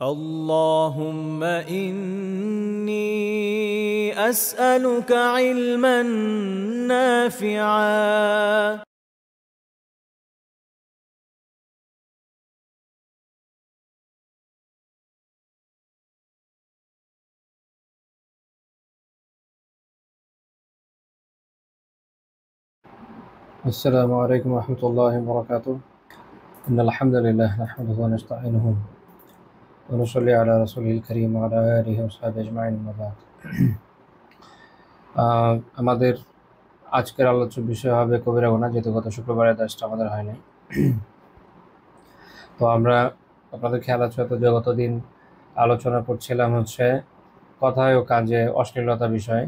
اللهم إني أسألك علما نافعا. السلام عليكم ورحمة الله وبركاته. إن الحمد لله نحمده ونستعينه ونصلي على رسوله الكريم وعلى آله وصحبه أجمعين أما بعد. আমাদের আজকের আলোচ্য বিষয় হবে কবিরা গুনাহ, যেহেতু গত শুক্রবারের দাসটা আমাদের হয়নি। তো আমরা আপনাদের খেয়াল আছে তো গতদিন আলোচনা করছিলাম হচ্ছে কথায় ও কাজে অশ্লীলতা বিষয়ে।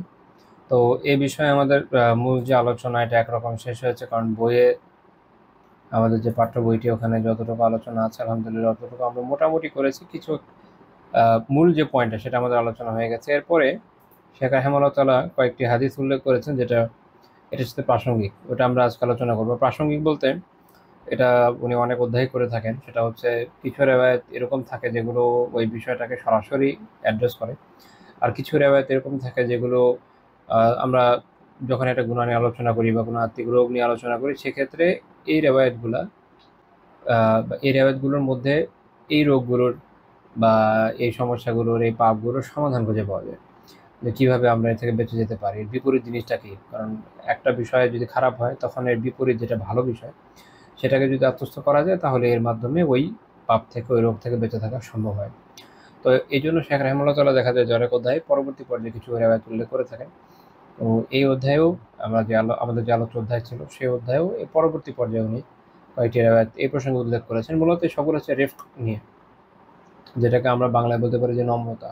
তো এই বিষয়ে আমাদের মূল যে আলোচনা এটা একরকম শেষ হয়েছে, কারণ বইয়ে আমাদের যে পাঠ্য বইটি ওখানে যতটুকু আলোচনা আছে আলহামদুলিল্লাহ ততটুকু আমরা মোটামুটি করেছি। কিছু মূল যে পয়েন্টটা সেটা আমাদের আলোচনা হয়ে গেছে। এরপরে শেখ রাহিমাহুল্লাহ তাআলা কয়েকটি হাদিস উল্লেখ করেছেন যেটা এটার সাথে প্রাসঙ্গিক, ওটা আমরা আজকে আলোচনা করবো। প্রাসঙ্গিক বলতে এটা উনি অনেক অধ্যায় করে থাকেন, সেটা হচ্ছে কিছু রেওয়ায়েত এরকম থাকে যেগুলো ওই বিষয়টাকে সরাসরি অ্যাড্রেস করে, আর কিছু রেওয়ায়েত এরকম থাকে যেগুলো আমরা যখন একটা গুনাহ নিয়ে আলোচনা করি বা কোনো আত্মিক রোগ নিয়ে আলোচনা করি সেক্ষেত্রে এই রেওয়ায়েতগুলোর মধ্যে এই রোগগুলোর বা এই সমস্যাগুলোর এই পাপগুলোর সমাধান খুঁজে পাওয়া যায়, যে কীভাবে আমরা এর থেকে বেঁচে যেতে পারি। এর বিপরীত জিনিসটা কী, কারণ একটা বিষয় যদি খারাপ হয় তখন এর বিপরীত যেটা ভালো বিষয় সেটাকে যদি আত্মস্থ করা যায় তাহলে এর মাধ্যমে ওই পাপ থেকে ওই রোগ থেকে বেঁচে থাকা সম্ভব হয়। তো এই জন্য শেখ রাহিমাহুল্লাহ তাআলা দেখা যায় যে অনেক অধ্যায় পরবর্তী পর্যায়ে কিছু রেওয়ায়েত উল্লেখ করে থাকেন। তো এই অধ্যায়েও আমরা যে আমাদের যে আলোচ্য অধ্যায় ছিল সেই অধ্যায়েও এই পরবর্তী পর্যায়ে উনি কয়েকটি রেওয়ায়েত এই প্রসঙ্গে উল্লেখ করেছেন। মূলত সকল হচ্ছে রিফক নিয়ে, যেটাকে আমরা বাংলায় বলতে পারি যে নম্রতা।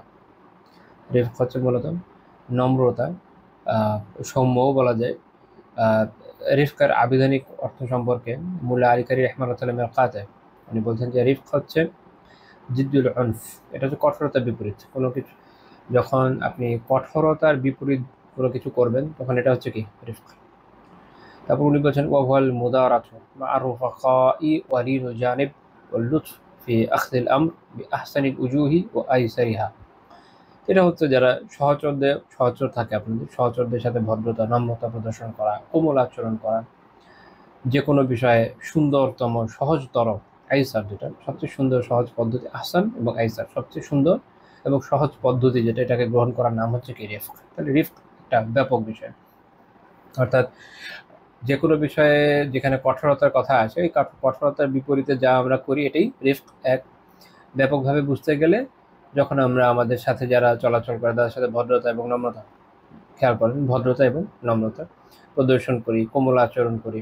রিফক হচ্ছে মূলত নম্রতা, সৌম্যও বলা যায়। রিফকার আবিধানিক অর্থ সম্পর্কে মুল্লা আলী কারি রাহমাতুল্লাহ মেরকাতে উনি বলছেন যে রিফক হচ্ছে জিদ্দুল উনফ, এটা হচ্ছে কঠোরতার বিপরীত কোনো কিছু। যখন আপনি কঠোরতার বিপরীত কোনো কিছু করবেন তখন এটা হচ্ছে কি রিফক। তারপর উনি বলছেন ওয়াল মুদারাতু মা'রুফাকাই ওয়ালিনু জানিব ওয়াল লুতফ ফি আখযিল আমর বিআহসানিল উজুহি ওয়া আইসারিহা। এটা হচ্ছে যারা সহচর থাকে, আপনাদের সহচরদের সাথে ভদ্রতা নম্রতা প্রদর্শন করা, কোমল আচরণ করা, যে কোনো বিষয়ে সুন্দরতম সহজতর আইসার, যেটা সবচেয়ে সুন্দর সহজ পদ্ধতি, আহসান এবং আইসার সবচেয়ে সুন্দর এবং সহজ পদ্ধতি যেটা, এটাকে গ্রহণ করার নাম হচ্ছে কি রিফক। তাহলে রিফক একটা ব্যাপক বিষয়, অর্থাৎ যে কোনো বিষয়ে যেখানে কঠোরতার কথা আছে এই কঠোরতার বিপরীতে যা আমরা করি এটাই রিফক। এক ব্যাপকভাবে বুঝতে গেলে যখন আমরা আমাদের সাথে যারা চলাচল করে তাদের সাথে ভদ্রতা এবং নম্রতা, খেয়াল করেন ভদ্রতা এবং নম্রতা প্রদর্শন করি, কোমল আচরণ করি,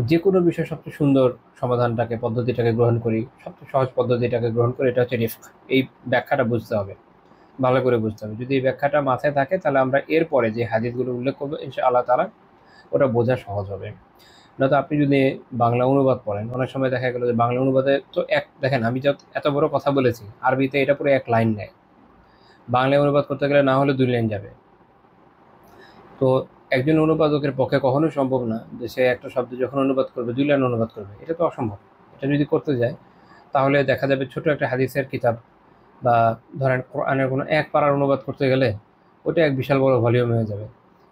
যে কোনো বিষয়ে সবচেয়ে সুন্দর সমাধানটাকে পদ্ধতিটাকে গ্রহণ করি, সবচেয়ে সহজ পদ্ধতিটাকে গ্রহণ করি, এটা হচ্ছে রিফক। এই ব্যাখ্যাটা বুঝতে হবে, ভালো করে বুঝতে হবে। যদি এই ব্যাখ্যাটা মাথায় থাকে তাহলে আমরা এরপরে যে হাদিসগুলো উল্লেখ করবো ইনশাআল্লাহ তাআলা ওটা বোঝা সহজ হবে। নয়তো আপনি যদি বাংলা অনুবাদ পড়েন, অনেক সময় দেখা গেল যে বাংলা অনুবাদে তো দেখেন আমি এত বড় কথা বলেছি, আরবিতে এটা পুরো এক লাইন নেয়, বাংলায় অনুবাদ করতে গেলে না হলে 2 লাইন যাবে। তো একজন অনুবাদকের পক্ষে কখনোই সম্ভব না যে সে একটা শব্দ যখন অনুবাদ করবে 2 লাইন অনুবাদ করবে, এটা তো অসম্ভব। এটা যদি করতে যায় তাহলে দেখা যাবে ছোট একটা হাদিসের কিতাব বা ধরেন কোরআনের কোনো এক পারার অনুবাদ করতে গেলে ওটা এক বিশাল বড় ভলিউম হয়ে যাবে।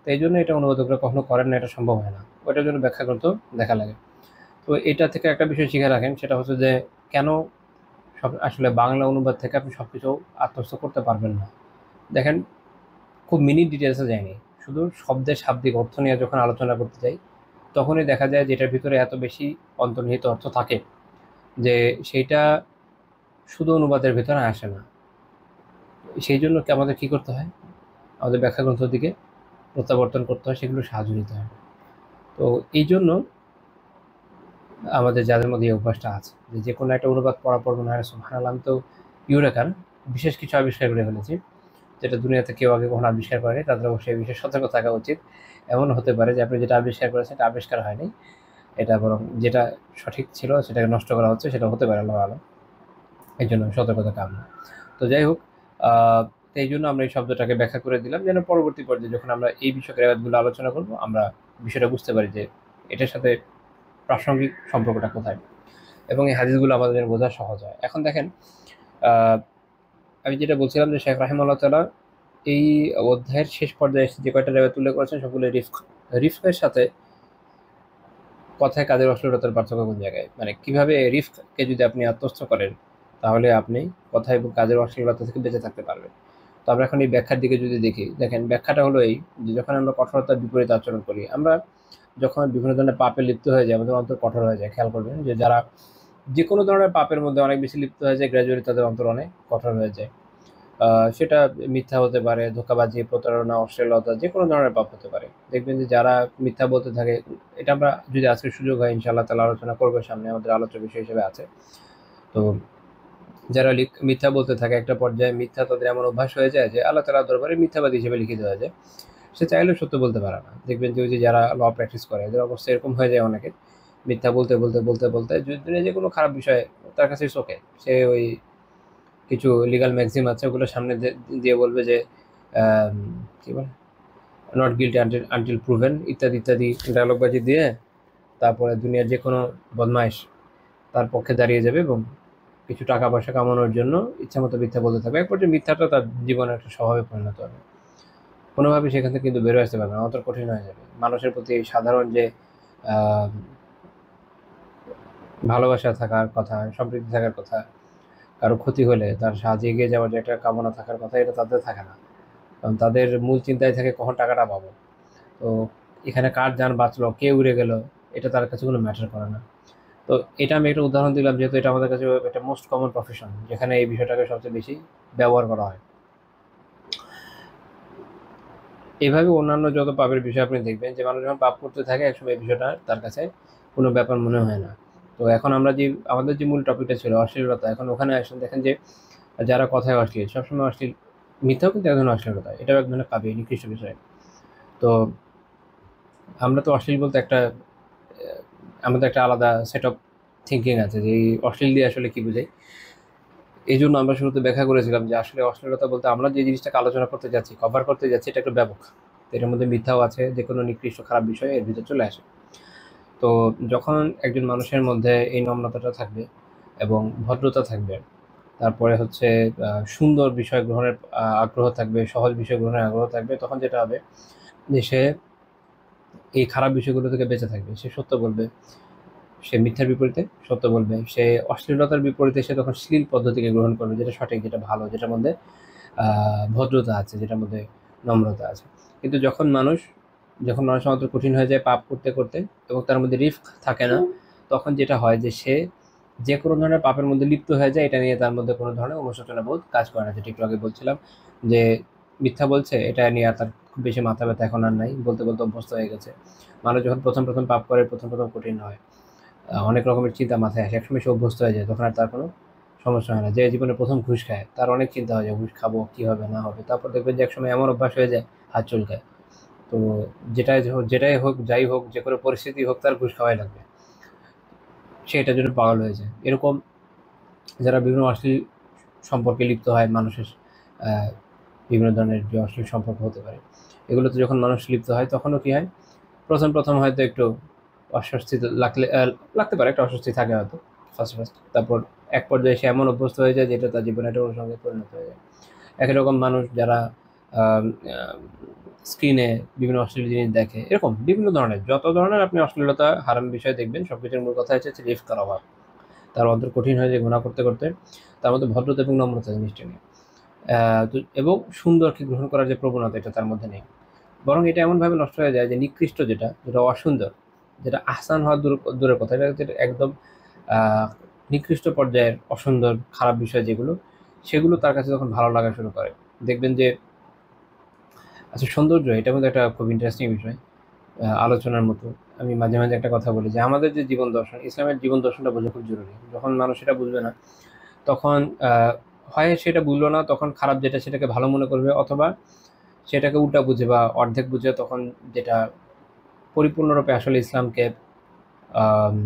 তো এই জন্য এটা অনুবাদকরা কখনো করেন না, এটা সম্ভব হয় না, ওটার জন্য ব্যাখ্যা করতে দেখা লাগে। তো এটা থেকে একটা বিষয় শিখে রাখেন, সেটা হচ্ছে যে কেন আসলে বাংলা অনুবাদ থেকে আপনি সব কিছু আত্মস্থ করতে পারবেন না। দেখেন খুব মিনি ডিটেলসে যায়নি, শুধু শব্দের শাব্দিক অর্থ নিয়ে যখন আলোচনা করতে যাই তখনই দেখা যায় যে এটার ভিতরে এত বেশি অন্তর্নিহিত অর্থ থাকে যে সেইটা শুধু অনুবাদের ভিতরে আসে না। সেই জন্য আমাদের কী করতে হয়, আমাদের ব্যাখ্যা গ্রন্থের দিকে প্রত্যাবর্তন করতে হয়, সেগুলো সাহায্য নিতে হয়। তো এই জন্য আমাদের যাদের মধ্যে এই অভ্যাসটা আছে যে কোনো একটা অনুবাদ পড়ার পর মনে হয় সুবহানাল্লাহ আমি তো ইউরেকার বিশেষ কিছু আবিষ্কার করে ফেলেছি যেটা দুনিয়াতে কেউ আগে কখনো আবিষ্কার করেনি, তাদের অবশ্যই বিষয়ে সতর্ক থাকা উচিত। এমন হতে পারে যে আপনি যেটা আবিষ্কার করেছেন এটা আবিষ্কার হয়নি, এটা বরং যেটা সঠিক ছিল সেটাকে নষ্ট করা হচ্ছে, সেটা হতে পারে, আল্লাহ আলো। এই জন্য সতর্কতা কাম্য। তো যাই হোক, এই জন্য আমরা এই শব্দটাকে ব্যাখ্যা করে দিলাম যেন পরবর্তী পর্যায়ে যখন আমরা এই বিষয়ক রেওয়ায়াতগুলো আলোচনা করব আমরা বিষয়টা বুঝতে পারি যে এটার সাথে প্রাসঙ্গিক সম্পর্কটা কোথায়, এবং এই হাদিসগুলো আমাদের জন্য বোঝা সহজ হয়। এখন দেখেন আহ, আমি যেটা বলছিলাম যে শেখ রাহিমাহুল্লাহ তাআলা এই অধ্যায়ের শেষ পর্যায়ে এসে যে কয়টা রেওয়ায়াত উল্লেখ করেছেন সবগুলো রিফকের সাথে কথায় কাজের অশ্লীলতার পার্থক্য কোন জায়গায়, মানে কিভাবে রিফকে যদি আপনি আত্মস্থ করেন তাহলে আপনি কথা এবং কাজের অশ্লীলতা থেকে বেঁচে থাকতে পারবেন। তো আমরা এখন এই ব্যাখ্যার দিকে যদি দেখি, দেখেন ব্যাখ্যাটা হলো এই যে যখন আমরা কঠোরতার বিপরীত আচরণ করি, আমরা যখন বিভিন্ন ধরনের পাপে লিপ্ত হয়ে যায় আমাদের অন্তর কঠোর হয়ে যায়। খেয়াল করবেন যে যারা যে কোনো ধরনের পাপের মধ্যে অনেক বেশি লিপ্ত হয়ে যায় গ্র্যাজুয়ালি তাদের অন্তর অনেক কঠোর হয়ে যায়। সেটা মিথ্যা হতে পারে, ধোঁকাবাজি, প্রতারণা, অশ্লীলতা, যে কোনো ধরনের পাপ হতে পারে। দেখবেন যে যারা মিথ্যা বলতে থাকে, এটা আমরা যদি আজকে সুযোগ হয় ইনশাআল্লাহ তাআলা আলোচনা করবো, সামনে আমাদের আলোচ্য বিষয় হিসেবে আছে। তো যারা মিথ্যা বলতে থাকে একটা পর্যায়ে মিথ্যা তাদের এমন অভ্যাস হয়ে যায় যে আল্লাহ তাআলার দরবারে মিথ্যাবাদী হিসেবে লিখিত হয়ে যায়। সে চাইলেও সত্য বলতে পারে না। দেখবেন যে ওই যে যারা ল প্র্যাকটিস করে এদের অবস্থা এরকম হয়ে যায় অনেকের, মিথ্যা বলতে বলতে বলতে বলতে দুনিয়া যে কোনো খারাপ বিষয় তার কাছে ওকে, সে ওই কিছু লিগাল ম্যাক্সিম আছে ওগুলো সামনে দিয়ে বলবে যে আম, কি বলে নট গিল্টি আনটিল প্রুভেন ইত্যাদি ইত্যাদি ডায়লগবাজি দিয়ে তারপরে দুনিয়ার যে কোনো বদমাইশ তার পক্ষে দাঁড়িয়ে যাবে এবং কিছু টাকা পয়সা কামানোর জন্য ইচ্ছা মতো মিথ্যা বলতে থাকবে। এক পর্যায়ে মিথ্যাটা তার জীবনের একটা স্বভাবে পরিণত হবে, কোনোভাবে সেখান থেকে কিন্তু বেরো আসতে পারবে না, অত কঠিন হয়ে যাবে। মানুষের প্রতি সাধারণ যে আহ, ভালোবাসা থাকার কথা, সম্প্রীতি থাকার কথা, কারো ক্ষতি হলে তার সাহায্যে এগিয়ে যাওয়ার যে একটা কামনা থাকার কথা, এটা তাদের থাকে না। কারণ তাদের মূল চিন্তায় থাকে কখন টাকাটা পাবো। তো এখানে কার যান বাঁচলো, কে উড়ে গেল, এটা তার কাছে কোনো ম্যাটার করে না। তো এটা আমি একটা উদাহরণ দিলাম যেহেতু এটা আমাদের কাছে একটা মোস্ট কমন প্রফেশন যেখানে এই বিষয়টাকে সবচেয়ে বেশি ব্যবহার করা হয়। এভাবে অন্যান্য যত পাপের বিষয় আপনি দেখবেন যে মানুষ যখন পাপ করতে থাকে একসময় এই বিষয়টা তার কাছে কোনো ব্যাপার মনে হয় না। তো এখন আমরা যে আমাদের যে মূল টপিকটা ছিল অশ্লীলতা, এখন ওখানে আসেন দেখেন যে যারা কথায় অশ্লীল, সবসময় অশ্লীল, মিথ্যাও কিন্তু এক ধরনের অশ্লীলতা, এটাও এক ধরনের পাপে নিকৃষ্ট বিষয়। তো আমরা তো অশ্লীল বলতে একটা আমাদের একটা আলাদা সেট অফ থিঙ্কিং আছে যে এই অশ্লীল দিয়ে আসলে কি বোঝায়। এই জন্য আমরা শুরুতে ব্যাখ্যা করেছিলাম যে আসলে অশ্লীলতা বলতে আমরা যে জিনিসটাকে আলোচনা করতে যাচ্ছি, কভার করতে যাচ্ছি, এটা একটু ব্যাপক। তো এটার মধ্যে মিথ্যাও আছে, যে কোনো নিকৃষ্ট খারাপ বিষয় এর ভিতরে চলে আসে। তো যখন একজন মানুষের মধ্যে এই নম্রতাটা থাকবে এবং ভদ্রতা থাকবে, তারপরে হচ্ছে সুন্দর বিষয় গ্রহণের আগ্রহ থাকবে, সহজ বিষয় গ্রহণের আগ্রহ থাকবে, তখন যেটা হবে যে সে এই খারাপ বিষয়গুলো থেকে বেঁচে থাকবে। সে সত্য বলবে, সে মিথ্যার বিপরীতে সত্য বলবে, সে অশ্লীলতার বিপরীতে সে তখন শ্লীল পদ্ধতিকে গ্রহণ করবে, যেটা সঠিক, যেটা ভালো, যেটার মধ্যে ভদ্রতা আছে, যেটার মধ্যে নম্রতা আছে। কিন্তু যখন মানুষ মাত্র কঠিন হয়ে যায় পাপ করতে করতে এবং তার মধ্যে রিস্ক থাকে না, তখন যেটা হয় যে সে যে কোনো ধরনের পাপের মধ্যে লিপ্ত হয়ে যায়, এটা নিয়ে তার মধ্যে কোনো ধরনের অনুশোচনা বোধ কাজ করে না। যেটা একটু আগে বলছিলাম যে মিথ্যা বলছে এটা নিয়ে আর তার খুব বেশি মাথা ব্যথা এখন আর নাই, বলতে বলতে অভ্যস্ত হয়ে গেছে। মানুষ যখন প্রথম প্রথম পাপ করে, প্রথম প্রথম কঠিন হয়, অনেক রকমের চিন্তা মাথায় আসে, একসময় সে অভ্যস্ত হয়ে যায়, তখন আর তার কোনো সমস্যা হয় না। যে জীবনে প্রথম ঘুষ খায় তার অনেক চিন্তা হয় যে ঘুষ খাবো কি হবে না হবে, তারপর দেখবেন যে একসময় এমন অভ্যাস হয়ে যায় হাত চুলকায়। তো যেটাই হোক যাই হোক যে কোনো পরিস্থিতি হোক তার ঘুষ খাওয়াই লাগবে, সে এটার জন্য পাগল হয়ে যায়। এরকম যারা বিভিন্ন অশ্লীল সম্পর্কে লিপ্ত হয়, মানুষের আহ, বিভিন্ন ধরনের যে অশ্লীল সম্পর্ক হতে পারে, এগুলোতে যখন মানুষ লিপ্ত হয় তখনও কি হয়, প্রথম প্রথম হয়তো একটু অস্বস্তি লাগতে পারে, একটা অস্বস্তি থাকে হয়তো ফার্স্ট ফার্স্ট। তারপর এক পর্যায়ে সে এমন অভ্যস্ত হয়ে যায় যেটা তার জীবনে একটা অনুষঙ্গে পরিণত হয়ে যায়। একই রকম মানুষ যারা স্ক্রিনে বিভিন্ন অশ্লীল জিনিস দেখে, এরকম বিভিন্ন ধরনের যত ধরনের আপনি অশ্লীলতা হারাম বিষয় দেখবেন, সবকিছুর মূল কথা হচ্ছে রিফ করা অভাব। তার অন্তর কঠিন হয়ে যায় গুণা করতে করতে, তার মধ্যে ভদ্রতা এবং নম্রতা জিনিসটা নেই। এবং সুন্দরকে গ্রহণ করার যে প্রবণতা এটা তার মধ্যে নেই, বরং এটা এমনভাবে নষ্ট হয়ে যায় যে নিকৃষ্ট যেটা যেটা অসুন্দর, যেটা আহসান হওয়ার দূরের কথা, এটা যেটা একদম আহ, নিকৃষ্ট পর্যায়ের অসুন্দর খারাপ বিষয় যেগুলো, সেগুলো তার কাছে যখন ভালো লাগা শুরু করে, দেখবেন যে আচ্ছা সৌন্দর্য এটার মধ্যে একটা খুব ইন্টারেস্টিং বিষয় আলোচনার মতো। আমি মাঝে মাঝে একটা কথা বলি যে আমাদের যে জীবন দর্শন, ইসলামের জীবন দর্শনটা বোঝা খুব জরুরি। যখন মানুষ এটা বুঝবে না তখন হয় সেটা বুঝলো না, তখন খারাপ যেটা সেটাকে ভালো মনে করবে, অথবা সেটাকে উল্টা বুঝে বা অর্ধেক বুঝে, তখন যেটা পরিপূর্ণরূপে আসলে আম,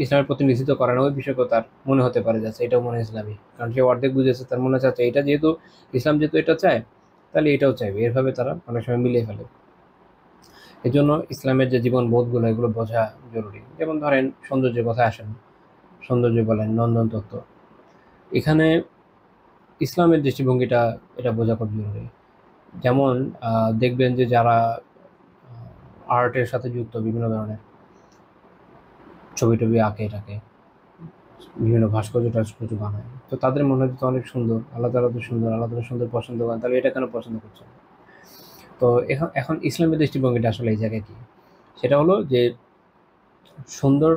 ইসলামের প্রতিনিধিত্ব করে না ওই বিষয়কে তার মনে হতে পারে যাচ্ছে এটাও মনে হয় ইসলামী, কারণ সে অর্ধেক বুঝেছে, তার মনে চাচ্ছে এটা যেহেতু ইসলাম যেহেতু এটা চায় তাহলে এটাও চাইবে, এভাবে তারা অনেক সময় মিলিয়ে ফেলে। এই জন্য ইসলামের যে জীবন বোধগুলো এগুলো বোঝা জরুরি। যেমন ধরেন সৌন্দর্যের কথা আসেন, সৌন্দর্য বলেন, নন্দন তত্ত্ব, এখানে ইসলামের দৃষ্টিভঙ্গিটা এটা বোঝা খুব জরুরি। যেমন দেখবেন যে যারা আর্টের সাথে যুক্ত, বিভিন্ন ধরনের ছবি টবি আঁকে টাকে, বিভিন্ন ভাস্কর্য টাস্কর্য বানায়, তো তাদের মনে হচ্ছে অনেক সুন্দর, আল্লাহ তাআলা তো সুন্দর, আল্লাহ তাআলা সুন্দর পছন্দ করেন, তাহলে এটা কেন পছন্দ করছে না? তো এখন এখন ইসলামের দৃষ্টিভঙ্গিটা আসলে এই জায়গায় কি, সেটা হলো যে সুন্দর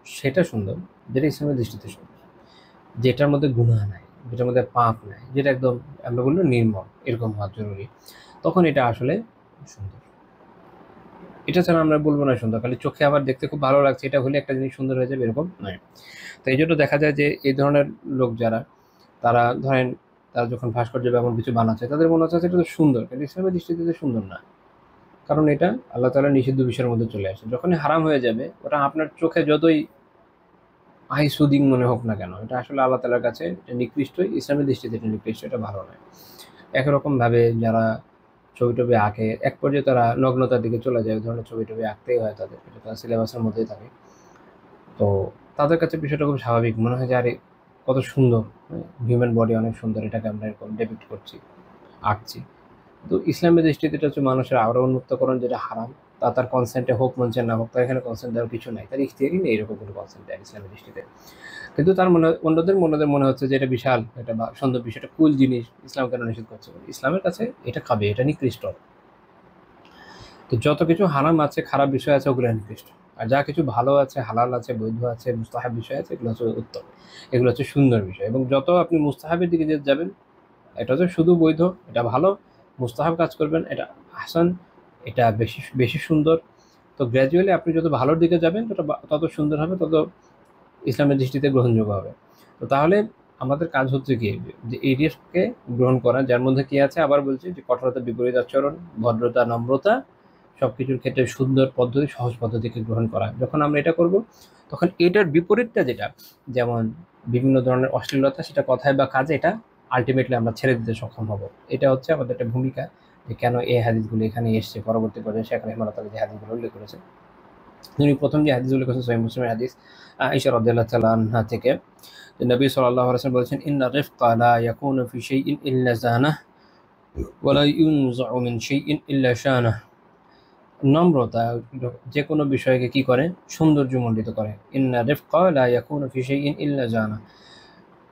সেটা সুন্দর যেটা ইসলামের দৃষ্টিতে সুন্দর, যেটার মধ্যে গুনাহ নাই, যেটার মধ্যে পাপ নাই, যেটা একদম আমরা বললো নির্মল, এরকম হওয়া জরুরি। তখন এটা আসলে সুন্দর। এটা ছাড়া আমরা বলবো না সুন্দর, খালি চোখে আবার দেখতে খুব ভালো লাগছে এটা হলে একটা জিনিস সুন্দর হয়ে যাবে, এরকম নয়। তো এই জন্য দেখা যায় যে এই ধরনের লোক যারা, তারা ধরেন তারা যখন ভাস্কর্য বা এমন কিছু বানাচ্ছে, তাদের মনে হচ্ছে এটা তো সুন্দর, কিন্তু ইসলামের দৃষ্টিতে তো সুন্দর না। কারণ এটা আল্লাহ তাআলা নিষিদ্ধ বিষয়ের মধ্যে চলে আসে। যখনই হারাম হয়ে যাবে, ওটা আপনার চোখে যতই আই সুদিং মনে হোক না কেন, এটা আসলে আল্লাহ তাআলার কাছে এটা নিকৃষ্ট, ইসলামের দৃষ্টিতে এটা নিকৃষ্ট, এটা ভালো নয়। একরকমভাবে যারা ছবি টবি আঁকে, এক পর্যায়ে তারা নগ্নতার দিকে চলে যায়, ওই ধরনের ছবি টবি আঁকতেই হয় তাদের, এটা তার সিলেবাসের মধ্যেই থাকে। তো তাদের কাছে বিষয়টা খুব স্বাভাবিক মনে হয় যে আরে কত সুন্দর, হিউম্যান বডি অনেক সুন্দর, এটাকে আমরা এরকম ডেপিক্ট করছি, আঁকছি। তো ইসলামের দৃষ্টিতে এটা হচ্ছে মানুষের আরও উন্মুক্তকরণ, যেটা হারাম। তার কনসেন্টে হোক মঞ্চে না হোক, তার এখানে কনসেন্ট দেওয়ার কিছু নাই, তার ইখতিয়ারই নেই এরকম কোনো কনসেন্ট দেয় ইসলামের দৃষ্টিতে। কিন্তু তার অন্যদের মনে হচ্ছে যে এটা বিশাল একটা সুন্দর বিষয়, একটা কুল জিনিস, ইসলাম কেন নিষেধ করছে? ইসলামের কাছে এটা খাবে, এটা নিকৃষ্ট। তো যত কিছু হারাম আছে, খারাপ বিষয় আছে, ওগুলো নিকৃষ্ট। আর যা কিছু ভালো আছে, হালাল আছে, বৈধ আছে, মুস্তাহাব বিষয় আছে, এগুলো হচ্ছে উত্তম, এগুলো হচ্ছে সুন্দর বিষয়। এবং যত আপনি মুস্তাহাবের দিকে যেতে যাবেন, এটা হচ্ছে শুধু বৈধ, এটা ভালো, মুস্তাহাব কাজ করবেন, এটা আহসান, এটা বেশি বেশি সুন্দর। তো গ্র্যাজুয়ালি আপনি যত ভালোর দিকে যাবেন, তত সুন্দর হবে, তত ইসলামের দৃষ্টিতে গ্রহণযোগ্য হবে। তো তাহলে আমাদের কাজ হচ্ছে কি, যে এই রিস্ককে গ্রহণ করা, যার মধ্যে কি আছে, আবার বলছি যে কঠোরতা, বিপরীত আচরণ, ভদ্রতা, নম্রতা, সব কিছুর ক্ষেত্রে সুন্দর পদ্ধতি, সহজ পদ্ধতিকে গ্রহণ করা। যখন আমরা এটা করব, তখন এটার বিপরীতটা যেটা, যেমন বিভিন্ন ধরনের অশ্লীলতা, সেটা কথায় বা কাজে, এটা আলটিমেটলি আমরা ছেড়ে দিতে সক্ষম হব। এটা হচ্ছে আমাদের একটা ভূমিকা, যে কেন এই হাদিসগুলো এখানে এসছে। পরবর্তী পর্যায়ে শেখ রাহিমাহুল্লাহ তাআলা যে হাদিসগুলো উল্লেখ করেছেন, তিনি প্রথম যে হাদিস উল্লেখ করেছেন সহিহ মুসলিমের হাদিস, আয়েশা রাদিয়াল্লাহু তাআলা আনহা থেকে, যে নবী সাল্লাল্লাহু আলাইহি ওয়াসাল্লাম বলেছেন, ইন্না রিফকা লা ইয়াকুনু ফি শাইইন ইল্লা জানাহ ওয়া লা ইউনজাউ মিন শাইইন ইল্লা শানাহ। নম্রতা যে কোনো বিষয়কে কি করে, সৌন্দর্যমণ্ডিত করে। ইন্না রিফকা লা ইয়াকুনু ফি শাইইন ইল্লা জানাহ।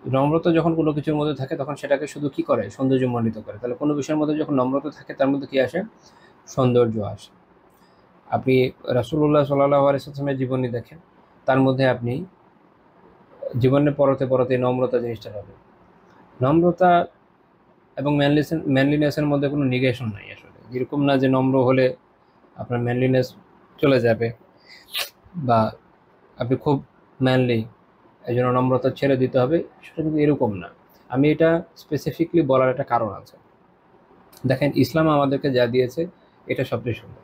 নম্রতা যখন কোনো কিছুর মধ্যে থাকে, তখন সেটাকে শুধু কি করে, সৌন্দর্যমণ্ডিত করে। তাহলে কোনো বিষয়ের মধ্যে যখন নম্রতা থাকে, তার মধ্যে কি আসে, সৌন্দর্য আসে। আপনি রাসূলুল্লাহ সাল্লাল্লাহু আলাইহি ওয়াসাল্লামের জীবনী দেখেন, তার মধ্যে আপনি জীবনে পরতে পরতে নম্রতা জিনিসটা পাবেন। নম্রতা এবং ম্যানলিনেসের মধ্যে কোনো নিগেশন নাই আসলে। যেরকম না যে নম্র হলে আপনার ম্যানলিনেস চলে যাবে, বা আপনি খুব ম্যানলি, এই জন্য নম্রতা ছেড়ে দিতে হবে, সেটা কিন্তু এরকম না। আমি এটা স্পেসিফিকলি বলার একটা কারণ আছে। দেখেন, ইসলাম আমাদেরকে যা দিয়েছে, এটা সবচেয়ে সুন্দর।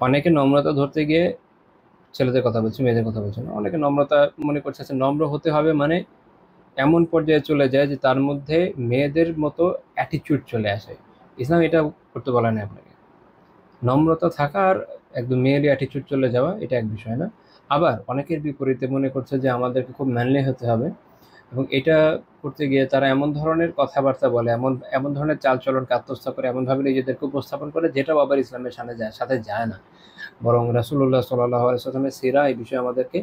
অনেকে নম্রতা ধরতে গিয়ে, ছেলেদের কথা বলছি, মেয়েদের কথা বলছি না, অনেকে নম্রতা মনে করছে নম্র হতে হবে মানে এমন পর্যায়ে চলে যায় যে তার মধ্যে মেয়েদের মতো অ্যাটিটিউড চলে আসে। ইসলাম এটা করতে বলে না আপনাকে। নম্রতা থাকা আর একদম মেয়েলি অ্যাটিটিউড চলে যাওয়া, এটা এক বিষয় না। আবার অনেকের বিপরীতে মনে করছে যে আমাদেরকে খুব ম্যানলি হতে হবে, এবং এটা করতে গিয়ে তারা এমন ধরনের কথাবার্তা বলে, এমন ধরনের চালচলন আত্মস্থ করে, এমনভাবে নিজেদেরকে উপস্থাপন করে, যেটাও আবার ইসলামের সাথে যায় না। বরং রাসূলুল্লাহ সাল্লাল্লাহু আলাইহি ওয়াসাল্লামের সিরা এই বিষয়ে আমাদেরকে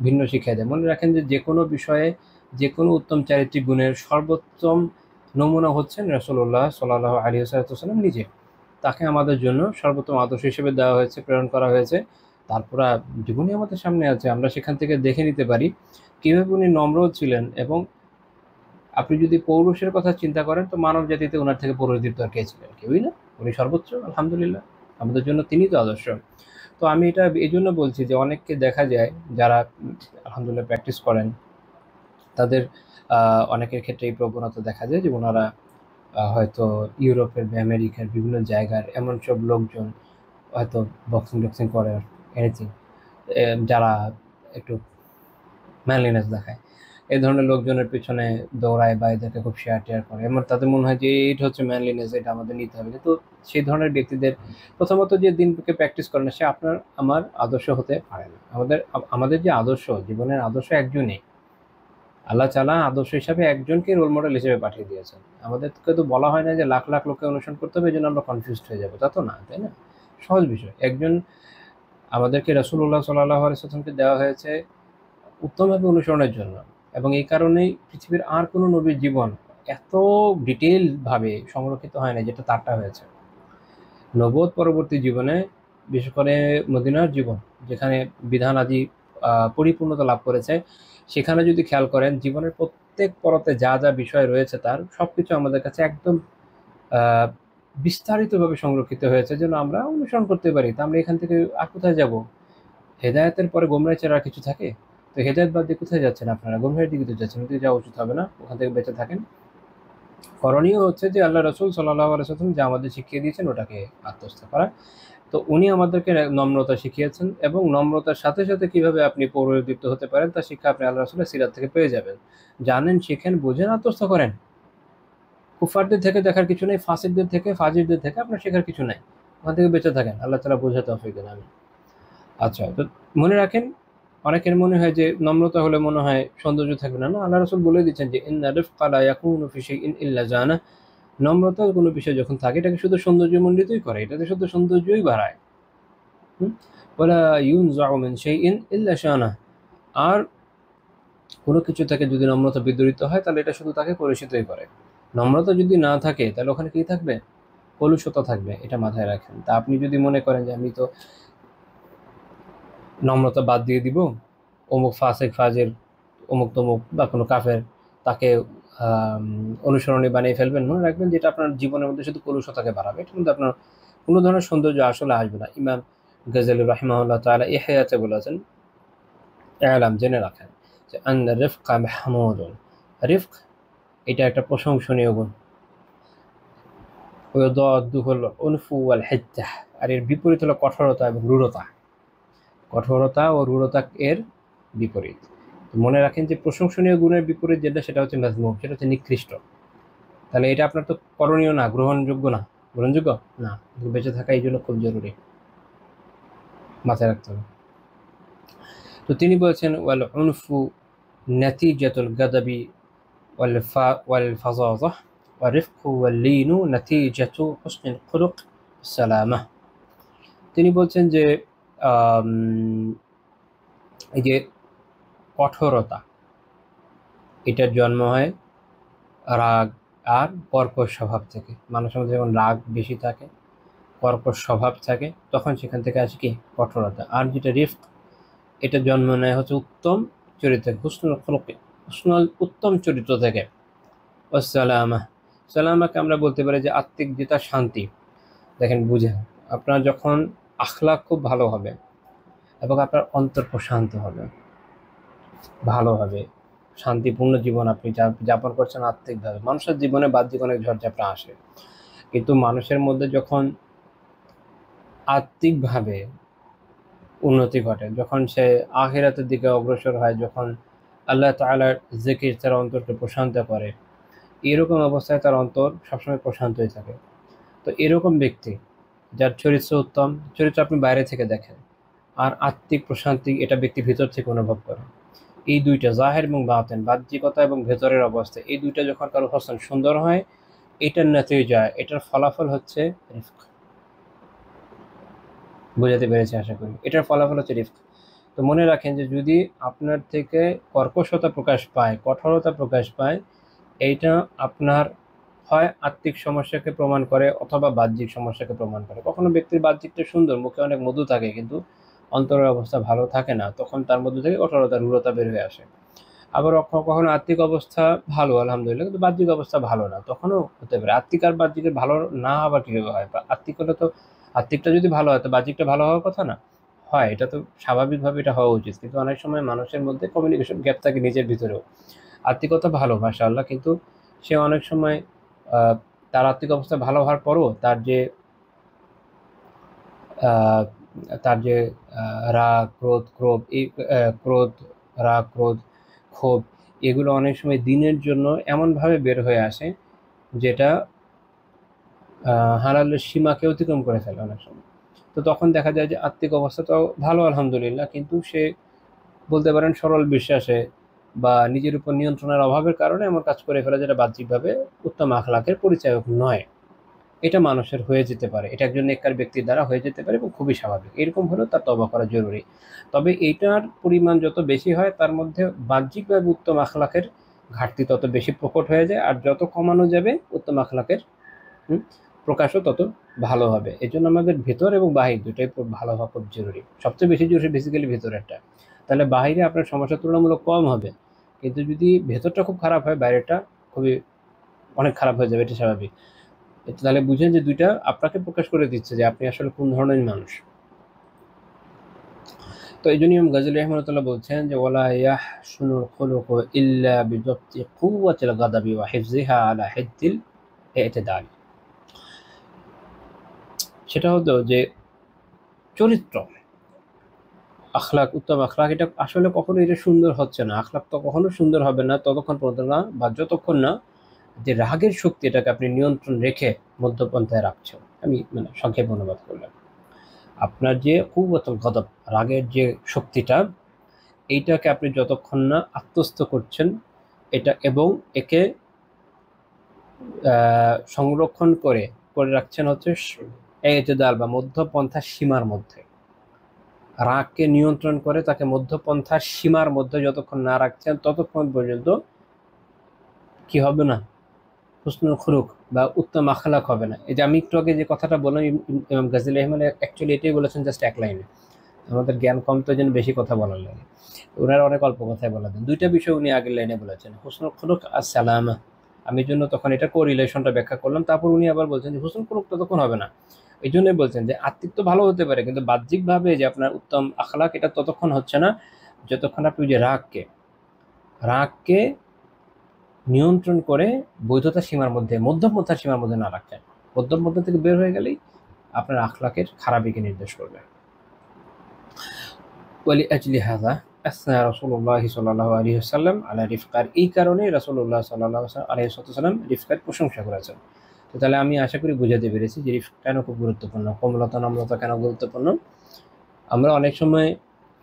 ভিন্ন শিক্ষা দেয়। মনে রাখেন যে যে কোনো বিষয়ে, যে কোনো উত্তম চারিত্রিক গুণের সর্বোত্তম নমুনা হচ্ছেন রাসূলুল্লাহ সাল্লাল্লাহু আলাইহি ওয়াসাল্লাম নিজে। তাকে আমাদের জন্য সর্বোত্তম আদর্শ হিসেবে দেওয়া হয়েছে, প্রেরণ করা হয়েছে। তার পুরা জীবনই আমাদের সামনে আছে, আমরা সেখান থেকে দেখে নিতে পারি কীভাবে উনি নম্র ছিলেন। এবং আপনি যদি পৌরুষের কথা চিন্তা করেন, তো মানব জাতিতে ওনার থেকে পৌরুষদীপ্ত আর কে ছিলেন? কেউই না। উনি সর্বোচ্চ, আলহামদুলিল্লাহ, আমাদের জন্য তিনিই তো আদর্শ। তো আমি এটা এই জন্য বলছি যে অনেককে দেখা যায় যারা আলহামদুলিল্লাহ প্র্যাকটিস করেন, তাদের অনেকের ক্ষেত্রে এই প্রবণতা দেখা যায় যে ওনারা হয়তো ইউরোপের বা আমেরিকার বিভিন্ন জায়গার এমন সব লোকজন, হয়তো বক্সিং করে, এনিথিং, যারা একটু ম্যানলিনেস দেখায়, এই ধরনের লোকজনের পিছনে দৌড়ায় বা এদেরকে খুব শেয়ার করে। এমন তাদের মনে হয় যে এইটা হচ্ছে ম্যানলিনেস, এটা আমাদের নিতে হবে। কিন্তু সেই ধরনের ব্যক্তিদের প্রথমত যে দিনকে প্র্যাকটিস করে না, সে আপনার আমার আদর্শ হতে পারে না। আমাদের যে আদর্শ, জীবনের আদর্শ একজনই, আল্লাহ তাআলা আদর্শ হিসাবে একজনকে রোল মডেল হিসেবে পাঠিয়ে দিয়েছেন। আমাদেরকে তো বলা হয় না যে লাখ লাখ লোককে অনুসরণ করতে হবে, এই জন্য আমরা কনফিউজড হয়ে যাবো, তা তো না, তাই না? সহজ বিষয়। একজন আমাদেরকে রাসূলুল্লাহ সাল্লাল্লাহু আলাইহি ওয়াসাল্লামকে দেওয়া হয়েছে উত্তমভাবে অনুসরণের জন্য, এবং এই কারণেই পৃথিবীর আর কোনো নবীর জীবন এত ডিটেইলভাবে সংরক্ষিত হয় না যেটা তারটা হয়েছে। নবুয়ত পরবর্তী জীবনে, বিশেষ করে মদিনার জীবন যেখানে বিধান আদি পরিপূর্ণতা লাভ করেছে, সেখানে যদি খেয়াল করেন জীবনের প্রত্যেক পরতে যা যা বিষয় রয়েছে তার সবকিছু আমাদের কাছে একদম আহ, বিস্তারিতভাবে সংরক্ষিত হয়েছে যেন আমরা অনুসরণ করতে পারি। তা আমরা এখান থেকে আর কোথায় যাব? হেদায়েতের পরে গোমরাহ ছাড়া আর কিছু থাকে? তো হেদায়েত বাদ দিয়ে কোথায় যাচ্ছেন আপনারা? গোমরাহের দিকে তো যাচ্ছেন, ওদিকে যাওয়া উচিত হবে না, ওখান থেকে বেঁচে থাকেন। করণীয় হচ্ছে যে আল্লাহ রসুল সাল্লাল্লাহু আলাইহি ওয়াসাল্লাম যা আমাদের শিখিয়ে দিয়েছেন ওটাকে আত্মস্থ করা। তো উনি আমাদেরকে নম্রতা শিখিয়েছেন, এবং নম্রতার সাথে সাথে কিভাবে আপনি পৌরোহিত্য হতে পারেন তার শিক্ষা আপনি আল্লাহ রসুলের সিরাত থেকে পেয়ে যাবেন। জানেন, শিখেন, বুঝেন, আত্মস্থ করেন। কুফারদের থেকে দেখার কিছু নেই, ফাসিকদের থেকে, ফাজিরদের থেকে আপনার শেখার কিছু নাই। ওখান থেকে বেঁচে থাকেন। আল্লাহ তাআলা বোঝাতে তৌফিক দেন। আমি আচ্ছা, তো মনে রাখেন, অনেকের মনে হয় যে নম্রতা হলে মনে হয় সৌন্দর্য থাকবে না। না, আল্লাহ রাসূল বলে দিচ্ছেন যে ইন্না রিফকা লা ইয়াকুনু ফি শাইইন ইল্লা জানা। নম্রতা কোনো বিষয় যখন থাকে এটাকে শুধু সৌন্দর্যমণ্ডিতই করে, এটাতে শুধু সৌন্দর্যই বাড়ায়। ওয়ালা ইউনজাউ মিন শাইইন ইল্লা শানা। আর কোনো কিছু থেকে যদি নম্রতা বিদ্যুৎ হয় তাহলে এটা শুধু তাকে কলুষিতই করে। নম্রতা যদি না থাকে তাহলে ওখানে কি থাকবে? কলুষতা থাকবে। এটা মাথায় রাখেন। তা আপনি যদি মনে করেন যে আমি তো নম্রতা বাদ দিয়ে দিব, অমুক ফাসিক ফাজির অমুক তমুক বা কোনো কাফের তাকে অনুসরণী বানিয়ে ফেলবেন, মনে রাখবেন যেটা আপনার জীবনের মধ্যে শুধু কলুষতাকে বাড়াবে। এটা কিন্তু আপনার কোনো ধরনের সৌন্দর্য আসলে আসবে না। ইমাম গজালি রাহিমাহুল্লাহ তাআলা ইহয়াতে বলেছেন, ইলাম, জেনে রাখেন যে আন্না রিফকা মাহমুদুন। রিফক এটা একটা প্রশংসনীয় গুণ। ওয়াদাদুহুল উনফু ওয়াল হিজ্জাহ। আর এর বিপরীত হলো কঠোরতা এবং রূঢ়তা। কঠোরতা ও রূঢ়তা এর বিপরীত। মনে রাখেন যে প্রশংসনীয় গুণের বিপরীত যেটা, সেটা হচ্ছে মাযমুম, সেটা হচ্ছে নিকৃষ্ট। তাহলে এটা আপনার তো করণীয় না, গ্রহণযোগ্য না। গ্রহণযোগ্য না, বেঁচে থাকা এই জন্য খুব জরুরি, মাথায় রাখতে হবে। তো তিনি বলছেন ওয়াল উনফু নাতিজাতুল গাদাবি ওয়াল ফাযাযা ওয়া রিফকু ওয়াল লিনু নাতিজাতু হুসনিল খুলুক সালামা। তিনি বলছেন যে এই যে কঠোরতা, এটার জন্ম হয় রাগ আর কর্কশ স্বভাব থেকে। মানুষের মধ্যে যখন রাগ বেশি থাকে, কর্কশ স্বভাব থাকে, তখন সেখান থেকে আসে কি? কঠোরতা। আর যেটা রিফক, এটা জন্ম নেয় হচ্ছে উত্তম চরিত্র, হুসনুল খুলুক, উত্তম চরিত্র থেকে। সালামা, সালামাকে আমরা বলতে পারি যে আত্মিক যেটা শান্তি। দেখেন, বুঝেন, আপনার যখন আখলাক খুব ভালো হবে এবং আপনার অন্তর প্রশান্ত হবে, ভালো হবে, শান্তিপূর্ণ জীবন আপনি যাপন করছেন আত্মিকভাবে। মানুষের জীবনে বাহ্যিক অনেক ঝড়ঝাপটা আসে, কিন্তু মানুষের মধ্যে যখন আত্মিকভাবে উন্নতি ঘটে, যখন সে আখিরাতের দিকে অগ্রসর হয়, যখন আল্লাহ তাআলার জিকির তার অন্তরকে প্রশান্ত করে, এরকম অবস্থায় তার অন্তর সবসময় প্রশান্তই থাকে। তো এরকম ব্যক্তি যার চরিত্র উত্তম, চরিত্র আপনি বাইরে থেকে দেখেন, আর আত্মিক প্রশান্তি এটা ব্যক্তি ভিতর থেকে অনুভব করে। এই দুইটা, জাহের এবং বাতেন, বাহ্যিকতা এবং ভেতরের অবস্থা, এই দুইটা যখন কারো হোসেন সুন্দর হয়, এটার নতিজা, এটার ফলাফল হচ্ছে রিফক। বোঝাতে পেরেছি আশা করি। এটার ফলাফল হচ্ছে রিফক। তো মনে রাখেন যে যদি আপনার থেকে কর্কশতা প্রকাশ পায়, কঠোরতা প্রকাশ পায়, এইটা আপনার হয় আত্মিক সমস্যাকে প্রমাণ করে অথবা বাহ্যিক সমস্যাকে প্রমাণ করে। কখনো ব্যক্তির বাহ্যিকটা সুন্দর, মুখে অনেক মধু থাকে, কিন্তু অন্তরের অবস্থা ভালো থাকে না, তখন তার মধ্যে থেকে কঠোরতা, রূঢ়তা বের হয়ে আসে। আবার কখনো আর্থিক অবস্থা ভালো আলহামদুলিল্লাহ, কিন্তু বাহ্যিক অবস্থা ভালো না, তখনও হতে পারে। আর্থিক আর বাহ্যিকের ভালো না হওয়ার কীভাবে হয়? আর্থিক হলে তো, আর্থিকটা যদি ভালো হয় তো বাহ্যিকটা ভালো হওয়ার কথা না? হয়, এটা তো স্বাভাবিকভাবে এটা হওয়া উচিত। কিন্তু অনেক সময় মানুষের মধ্যে কমিউনিকেশন গ্যাপ থাকে নিজের ভিতরেও। আর্থিকতা ভালো মাশাআল্লাহ, কিন্তু সে অনেক সময় তার আর্থিক অবস্থা ভালো হওয়ার পরও তার যে আহ, তার যে রাগ, ক্রোধ, রাগ, ক্রোধ, ক্ষোভ, এগুলো অনেক সময় দিনের জন্য এমনভাবে বের হয়ে আসে যেটা হালালের সীমাকে অতিক্রম করে ফেলে অনেক সময়। তো তখন দেখা যায় যে আর্থিক অবস্থা তো ভালো আলহামদুলিল্লাহ, কিন্তু সে বলতে পারেন সরল বিশ্বাসে বা নিজের উপর নিয়ন্ত্রণের অভাবের কারণে এমন কাজ করে ফেলে যেটা বাহ্যিকভাবে উত্তম আখলাকের পরিচায়ক নয়। এটা মানুষের হয়ে যেতে পারে, এটা একজন নেককার ব্যক্তির দ্বারা হয়ে যেতে পারে এবং খুবই স্বাভাবিক। এরকম হলেও তার তওবা করা জরুরি। তবে এইটার পরিমাণ যত বেশি হয় তার মধ্যে বাহ্যিকভাবে উত্তম আখলাকের ঘাটতি তত বেশি প্রকট হয়ে যায়, আর যত কমানো যাবে উত্তম আখলাকের প্রকাশও তত ভালো হবে। এই জন্য আমাদের ভেতর এবং বাহির দুটাই ভালো হওয়া খুব জরুরি। সবচেয়ে বেশি জরুরি বেসিক্যালি ভেতরেরটা, তাহলে বাহিরে আপনার সমস্যা তুলনামূলক কম হবে। কিন্তু যদি ভেতরটা খুব খারাপ হয় বাইরেটা খুবই অনেক খারাপ হয়ে যাবে, এটা স্বাভাবিক। তাহলে বুঝেন যে দুইটা আপনাকে প্রকাশ করে দিচ্ছে যে আপনি আসলে কোন ধরনের মানুষ। তো এই জন্য ইমাম গাজ্জালী রাহিমাহুল্লাহ বলছেন যে ওয়ালা ইয়াহসুনুল খুলুকু ইল্লা বিদাবতি কুওয়াতিল গাদাবি ওয়া হিফযিহা আলা হিদ্দিল ইতিদাল। সেটা হলো যে চরিত্র, আখলাক, উত্তম আখলাক এটা আসলে কখনো এটা সুন্দর হচ্ছে না। আখলাক তো কখনো সুন্দর হবে না ততক্ষণ পর্যন্ত না বা যতক্ষণ না যে রাগের শক্তি এটাকে আপনি নিয়ন্ত্রণ রেখে মধ্যপন্থায় রাখছেন। আমি সংক্ষেপে অনুবাদ করলাম। আপনার যে কুওয়াতুল গদব, রাগের যে শক্তিটা, এইটাকে আপনি যতক্ষণ না আত্মস্থ করছেন এটা এবং একে সংরক্ষণ করে রাখছেন হচ্ছে ইতিদাল বা মধ্যপন্থার সীমার মধ্যে। রাগকে নিয়ন্ত্রণ করে তাকে মধ্যপন্থার সীমার মধ্যে যতক্ষণ না রাখছেন ততক্ষণ পর্যন্ত কি হবে না, হুসনুল খুলুক বা উত্তম আখলাক হবে না। এই যে আমি একটু আগে যে কথাটা বললাম, ইমাম গাজ্জালী রাহিমাহুল্লাহ অ্যাকচুয়ালি এটাই বলেছেন জাস্ট এক লাইনে। আমাদের জ্ঞান কম তো যেন বেশি কথা বলার লাগে, ওনারা অনেক অল্প কথায় বলে দেন। দুইটা বিষয় উনি আগের লাইনে বলেছেন, হুসনুল খুলুক আর সালামা। আমি জন্য তখন এটা কোরিলেশনটা ব্যাখ্যা করলাম। তারপর উনি আবার বলছেন যে হুসনুল খুলুক তো তখন হবে না। এই জন্যই বলছেন যে আত্মিত্ব ভালো হতে পারে কিন্তু বাহ্যিকভাবে যে আপনার উত্তম আখলাক এটা ততক্ষণ হচ্ছে না যতক্ষণ আপনি যে রাগকে নিয়ন্ত্রণ করে বৈধতা সীমার মধ্যে, মধ্যপন্থার সীমার মধ্যে না রাখছেন। মধ্যপন্থা থেকে বের হয়ে গেলেই আপনার আখলাকের খারাপিকে নির্দেশ করবে। ওয়ালিআজলি হাযা আসনা রাসূলুল্লাহ সাল্লাল্লাহু আলাইহি ওয়াসাল্লাম আলা রিফকার। এই কারণে রাসূলুল্লাহ সাল্লাল্লাহু আলাইহি ওয়াসাল্লাম রিফকার প্রশংসা করেছেন। তো তাহলে আমি আশা করি বুঝাতে পেরেছি যে রিফক কেন খুব গুরুত্বপূর্ণ, কোমলতা নম্রতা কেন গুরুত্বপূর্ণ। আমরা অনেক সময়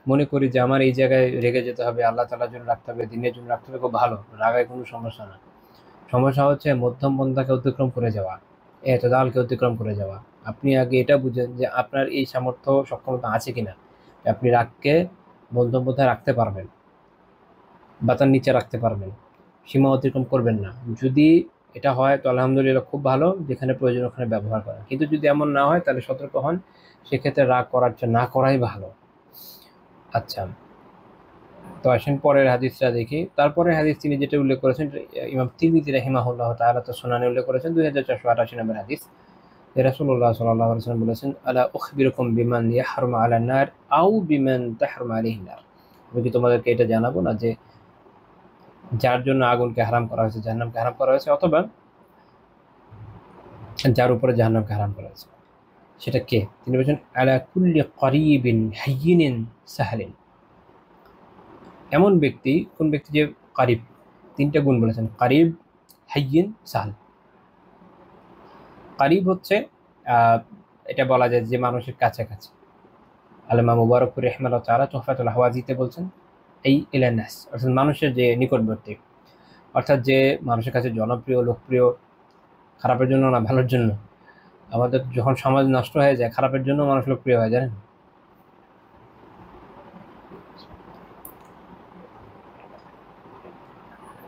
মনে করি যে আমার এই জায়গায় রেগে যেতে হবে, আল্লাহ তাআলার জন্য রাখতে হবে, দিনের জন্য রাখতে হবে, খুব ভালো, রাগায় কোনো সমস্যা না। সমস্যা হচ্ছে মধ্যম পন্থাকে অতিক্রম করে যাওয়া, এতদালকে অতিক্রম করে যাওয়া। আপনি আগে এটা বুঝেন যে আপনার এই সামর্থ্য সক্ষমতা আছে কিনা আপনি রাগকে মধ্যম পন্থায় রাখতে পারবেন বা তার নিচে রাখতে পারবেন, সীমা অতিক্রম করবেন না। যদি এটা হয় তো আলহামদুলিল্লাহ, খুব ভালো, যেখানে প্রয়োজন ওখানে ব্যবহার করেন। কিন্তু যদি এমন না হয় তাহলে সতর্ক হন, সেক্ষেত্রে রাগ করার চেয়ে না করাই ভালো। আচ্ছা, তো আসেন পরের হাদিসটা দেখি। তারপরে হাদিস তিনি যেটা উল্লেখ করেছেন ইমাম তিরমিজি রাহিমাহুল্লাহ তাআলা তো সুনানে উল্লেখ করেছেন 2488 নম্বর হাদিস। রাসূলুল্লাহ সাল্লাল্লাহু আলাইহি ওয়াসাল্লাম বলেছেন, আলা উখবিরুকুম বিমান ইয়াহরুমু আলান নার আও বিমান তাহরুমু আলাইহিন নার। আমি কি তোমাদেরকে এটা জানাবো না যে যার জন্য আগুনকে হারাম করা হয়েছে, জাহান্নামকে হারাম করা হয়েছে, অথবা যার উপরে জাহান্নামকে হারাম করা হয়েছে সেটা কে? তিনি বলেছেন আলা কুল্লি করিবিন হাইয়িনিন সাহলিন। এমন ব্যক্তি, কোন ব্যক্তি যে কারিব, তিনটা গুণ বলেছেন, কারিব, হাইয়িন, সাহল। কারিব হচ্ছে এটা বলা যায় যে মানুষের কাছাকাছি। আল্লামা মুবারকপুর রাহিমাহুল্লাহ তাআলা তুহফাতুল আহওয়াজিতে বলছেন এই ইলান্নাস, অর্থাৎ মানুষের যে নিকটবর্তী, অর্থাৎ যে মানুষের কাছে জনপ্রিয়, লোকপ্রিয়, খারাপের জন্য না ভালোর জন্য। আমাদের যখন সমাজ নষ্ট হয়ে যায় খারাপের জন্য মানুষ লোকপ্রিয় হয়, জানেন?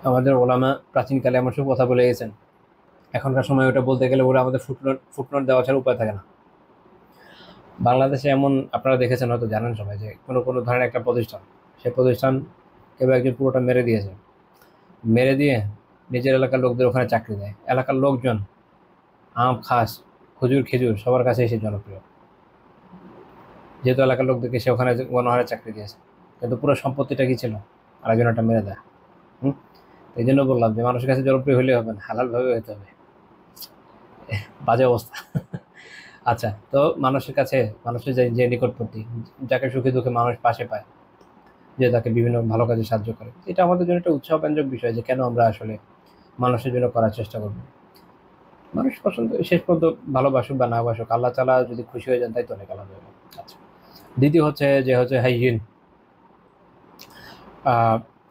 আমাদের ওলামা প্রাচীনকালে এমন সব কথা বলে গেছেন, এখনকার সময় ওটা বলতে গেলে ওরা আমাদের ফুটনোট দেওয়া ছাড়া উপায় থাকে না। বাংলাদেশে এমন আপনারা দেখেছেন, হয়তো জানেন সবাই, যে কোনো ধরনের একটা প্রতিষ্ঠান, সেই প্রতিষ্ঠান কেউ একজন পুরোটা মেরে দিয়েছে, মেরে দিয়ে নিজের এলাকার লোকদের ওখানে চাকরি দেয়। এলাকার লোকজন আম, খাস, খেজুর সবার কাছে এসে জনপ্রিয়, যেহেতু এলাকার লোকদেরকে সে ওখানে গণহারে চাকরি দিয়েছে, কিন্তু পুরো সম্পত্তিটা কি ছিল আরেকজন একটা মেরে দেয়। এই জন্য বললাম যে মানুষের কাছে জনপ্রিয় হলে হবে না, হালালভাবে হতে হবে। বাজে অবস্থা। আচ্ছা, তো মানুষের কাছে, মানুষের যে নিকটবর্তী, যাকে সুখে দুঃখে মানুষ পাশে পায়, যে তাকে বিভিন্ন ভালো কাজে সাহায্য করে, এটা আমাদের জন্য একটা উৎসাহব্যঞ্জক বিষয় যে কেন আমরা আসলে মানুষের জন্য করার চেষ্টা করবো। মানুষ পছন্দ শেষ পর্যন্ত ভালোবাসুক বা না বাসুক, আল্লাহ তাআলা যদি খুশি হয়ে যান তাই তো অনেক আলাদা। আচ্ছা, দ্বিতীয় হচ্ছে যে হাইয়িন,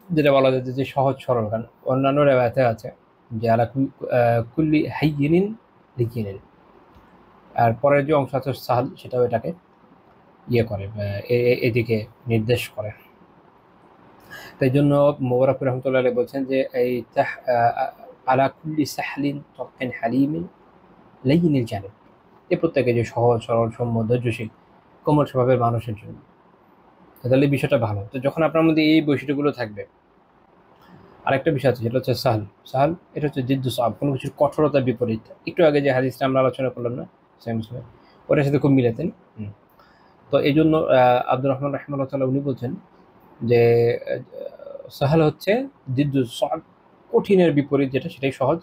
যেটা বলা যায় যে সহজ সরল। কারণ অন্যান্য রেওয়ায়েতে আছে যে আলা কুল্লি হাইয়িনিন লিয়িনিন। আর পরের যে অংশ আছে সাহল, সেটাও এটাকে ইয়ে করে, এদিকে নির্দেশ করে। তাই জন্য মুবারক রহমতুল্লাহ আলাইহি বলছেন যে এই আলা কুল্লি সাহলিন তফকিন হালিমিন লাইয়িনিল জানিব, এই প্রত্যেকে যে সহজ সরল সৌম্য ধৈর্যশীল কোমল স্বভাবের মানুষের জন্য। তাহলে বিষয়টা ভালো। তো যখন আপনার মধ্যে এই বৈশিষ্ট্যগুলো থাকবে, আরেকটা বিষয় আছে যেটা হচ্ছে সাহল। সাহল এটা হচ্ছে জিদ্দু সাব, কোনো কিছুর কঠোরতার বিপরীত। একটু আগে যে হাদিসটা আমরা আলোচনা করলাম না, সেম ওটার সাথে খুব মিলেতেন। তো এই জন্য আব্দুর রহমান রাহিমাহুল্লাহ তাআলা উনি বলছেন যে সাহাল হচ্ছে জিদ্দু সাব, কঠিনের বিপরীত যেটা সেটাই সহজ।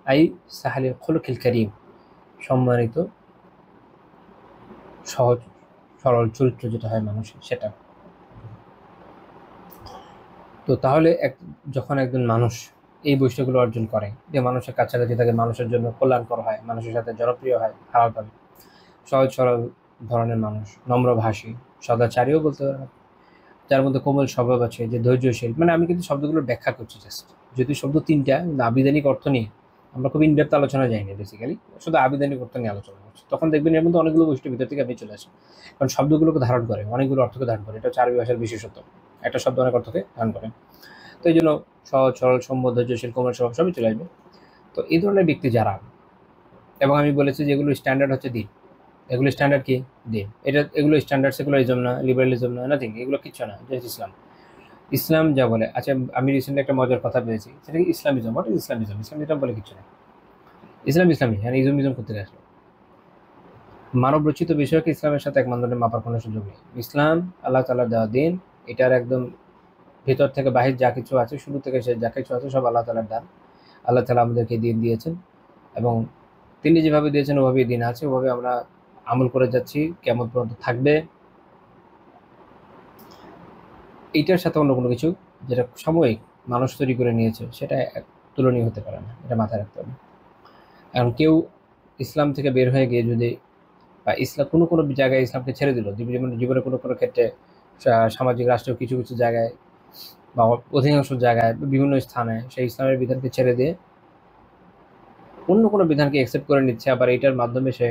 আই সাহালিল খুলুকিল কারীম, সম্মানিত সহজ সরল চরিত্র যেটা হয় মানুষের, সেটা। তো তাহলে যখন একজন মানুষ এই বৈশিষ্ট্যগুলো অর্জন করে, যে মানুষের কাছাকাছি থাকে, মানুষের জন্য কল্যাণকর হয়, মানুষের সাথে জনপ্রিয় হয়, হালালভাবে সহজ সরল ধরনের মানুষ, নম্রভাষী, সদাচারীও বলতে পারেন, যার মধ্যে কোমল স্বভাব আছে, যে ধৈর্যশীল। মানে আমি কিন্তু শব্দগুলো ব্যাখ্যা করছি জাস্ট, যদি শব্দ তিনটা আবিধানিক অর্থ নিয়ে আমরা খুব ইনডেপথ আলোচনা যাইনি, বেসিক্যালি শুধু আবিধানিক অর্থ নিয়ে আলোচনা করছি। তখন দেখবেন এর মধ্যে অনেকগুলো বৈশিষ্ট্য ভিতর থেকে আপনি চলে আসেন, কারণ শব্দগুলোকে ধারণ করে, অনেকগুলো অর্থকে ধারণ করে। এটা হচ্ছে আরবি ভাষার বিশেষত্ব, একটা শব্দ অনেক অর্থকে ধারণ করে। তো এই জন্য সহজ সরল সৌম্য ধৈর্যশীল কোমল স্বভাব সবই চলে আসবে। তো এই ধরনের ব্যক্তি যারা, এবং আমি বলেছি যে এগুলো স্ট্যান্ডার্ড হচ্ছে দিন, এগুলো স্ট্যান্ডার্ড কি দিন, এগুলো স্ট্যান্ডার্ড সেকুলারিজম না, লিবারালিজম না, নাথিং, এগুলো কিচ্ছু না, জাস্ট ইসলাম। ইসলাম যা বলে। আচ্ছা, আমি রিসেন্টলি একটা মজার কথা পেয়েছি, সেটা কি Islamism. What is Islamism? Islamism বলে কিছু না, ইসলামই, হ্যাঁ, ইজম করতে আসলো। মানব রচিত বিষয়কে ইসলামের সাথে এক মানদণ্ডে মাপার কোনো সুযোগ নেই। ইসলাম আল্লাহ তাআলার দেওয়া দিন, এটার একদম ভেতর থেকে বাহির যা কিছু আছে, শুরু থেকে শেষ যা কিছু আছে, সব আল্লাহ তাআলার দান। আল্লাহ তাআলা আমাদেরকে দিন দিয়েছেন, এবং তিনি যেভাবে দিয়েছেন ওভাবেই দিন আছে, ওভাবে আমরা আমল করে যাচ্ছি, কিয়ামত পর্যন্ত থাকবে। এইটার সাথে অন্য কোনো কিছু যেটা সাময়িক মানুষ তৈরি করে নিয়েছে, সেটা তুলনীয় হতে পারে না, এটা মাথায় রাখতে হবে। এখন কেউ ইসলাম থেকে বের হয়ে গিয়ে যদি, বা ইসলাম কোনো জায়গায় ইসলামকে ছেড়ে দিল, জীবনে কোনো ক্ষেত্রে, সামাজিক রাষ্ট্রীয় কিছু কিছু জায়গায় বা অধিকাংশ জায়গায় বিভিন্ন স্থানে সেই ইসলামের বিধানকে ছেড়ে দিয়ে অন্য কোনো বিধানকে অ্যাকসেপ্ট করে নিচ্ছে, আবার এটার মাধ্যমে সে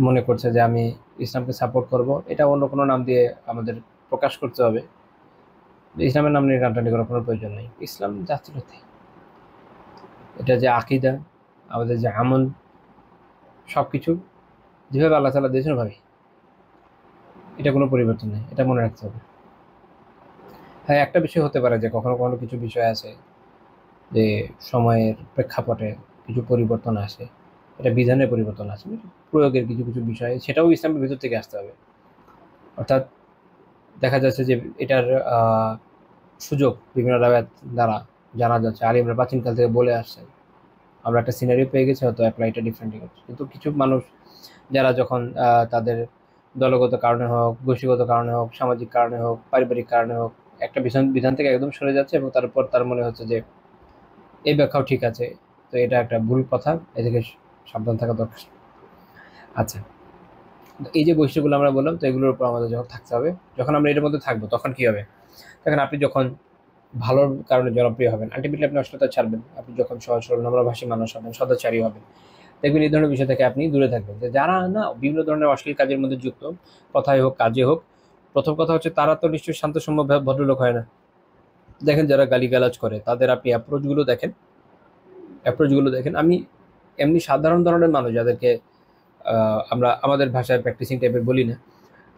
মনে করছে যে আমি ইসলামকে সাপোর্ট করব, এটা অন্য কোনো নাম দিয়ে আমাদের প্রকাশ করতে হবে। ইসলামের নাম নিয়ে টানাটানি করার কোনো প্রয়োজন নেই। ইসলাম যাচ্ছিল তাই, এটা যে আকিদা, আমাদের যে আমল, সব কিছু যেভাবে আল্লাহ তাআলা দিয়েছেন ভাবি, এটা কোনো পরিবর্তন নেই, এটা মনে রাখতে হবে। হ্যাঁ, একটা বিষয় হতে পারে যে কখনো কখনো কিছু বিষয় আছে যে সময়ের প্রেক্ষাপটে কিছু পরিবর্তন আসে, এটা বিধানের পরিবর্তন আসে, প্রয়োগের কিছু কিছু বিষয়, সেটাও ইসলামের ভিতর থেকে আসতে হবে। অর্থাৎ দেখা যাচ্ছে যে এটার সুযোগ বিভিন্ন রাওয়ায়াত দ্বারা জানা যাচ্ছে, আলিমরা প্রাচীনকাল থেকে বলে আসছেন। আমরা একটা সিনারিও পেয়ে গেছি, হয়তো অ্যাপ্লাইটা ডিফারেন্টলি করছে, কিন্তু কিছু মানুষ যারা যখন তাদের দলগত কারণে হোক, গোষ্ঠীগত কারণে হোক, সামাজিক কারণে হোক, পারিবারিক কারণে হোক, একটা বিধান থেকে একদম সরে যাচ্ছে, এবং তারপর তার মনে হচ্ছে যে এই ব্যাখ্যাও ঠিক আছে, তো এটা একটা ভুল কথা, এ থেকে সাবধান থাকা দরকার। আচ্ছা, এই যে বৈশিষ্ট্যগুলো আমরা বললাম, তো এগুলোর উপর আমাদের যখন থাকতে হবে, যখন আমরা এর মধ্যে থাকবো তখন কি হবে? তখন আপনি যখন ভালোর কারণে জনপ্রিয় হবেন, আলটিমেটলি আপনি অশ্লীলতা ছাড়বেন। আপনি যখন সহজ সরল নম্রভাষী মানুষ হবেন, সদাচারী হবেন, দেখবেন এই ধরনের বিষয় থেকে আপনি দূরে থাকবেন। যে যারা না বিভিন্ন ধরনের অশ্লীল কাজের মধ্যে যুক্ত, কথায় হোক কাজে হোক, প্রথম কথা হচ্ছে তারা তো নিশ্চয়ই শান্তসম্য ভদ্রলোক হয় না। দেখেন যারা গালিগালাজ করে তাদের আপনি অ্যাপ্রোচগুলো দেখেন। আমি এমনি সাধারণ ধরনের মানুষ যাদেরকে আমরা আমাদের ভাষায় প্র্যাকটিসিং টাইপের বলি না,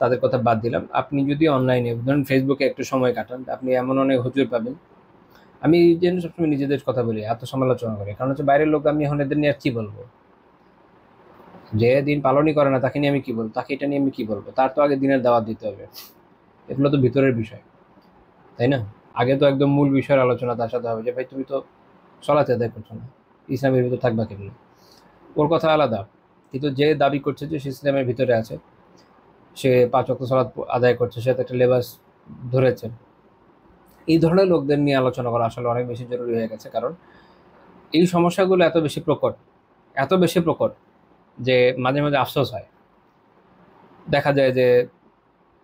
তাদের কথা বাদ দিলাম। আপনি যদি অনলাইনে ধরুন ফেসবুকে একটু সময় কাটান, আপনি এমন অনেক হুজুর পাবেন। আমি যেন সবসময় নিজেদের কথা বলি, আত্মসমালোচনা করি, কারণ হচ্ছে বাইরের লোক, আমি এখন এদের নিয়ে আর কি বলবো? যে দিন পালনই করে না তাকে নিয়ে আমি কি বলবো? তাকে এটা নিয়ে আমি কি বলবো? তার তো আগে দিনের দাওয়াত দিতে হবে। এগুলো তো ভিতরের বিষয়, তাই না? আগে তো একদম মূল বিষয়ের আলোচনা তার সাথে হবে, যে ভাই তুমি তো সলাতে আদায় করছো না, ইসলামের ভিতরে থাকবা কেমনি? ওর কথা আলাদা, কিন্তু যে দাবি করছে যে সে ইসলামের ভিতরে আছে, সে 5 ওয়াক্ত সালাত আদায় করছে, সে তো একটা লেবাস ধরেছে, এই ধরনের লোকদের নিয়ে আলোচনা করা আসলে অনেক বেশি জরুরি হয়ে গেছে। কারণ এই সমস্যাগুলো এত বেশি প্রকট যে মাঝে মাঝে আফসোস হয়। দেখা যায় যে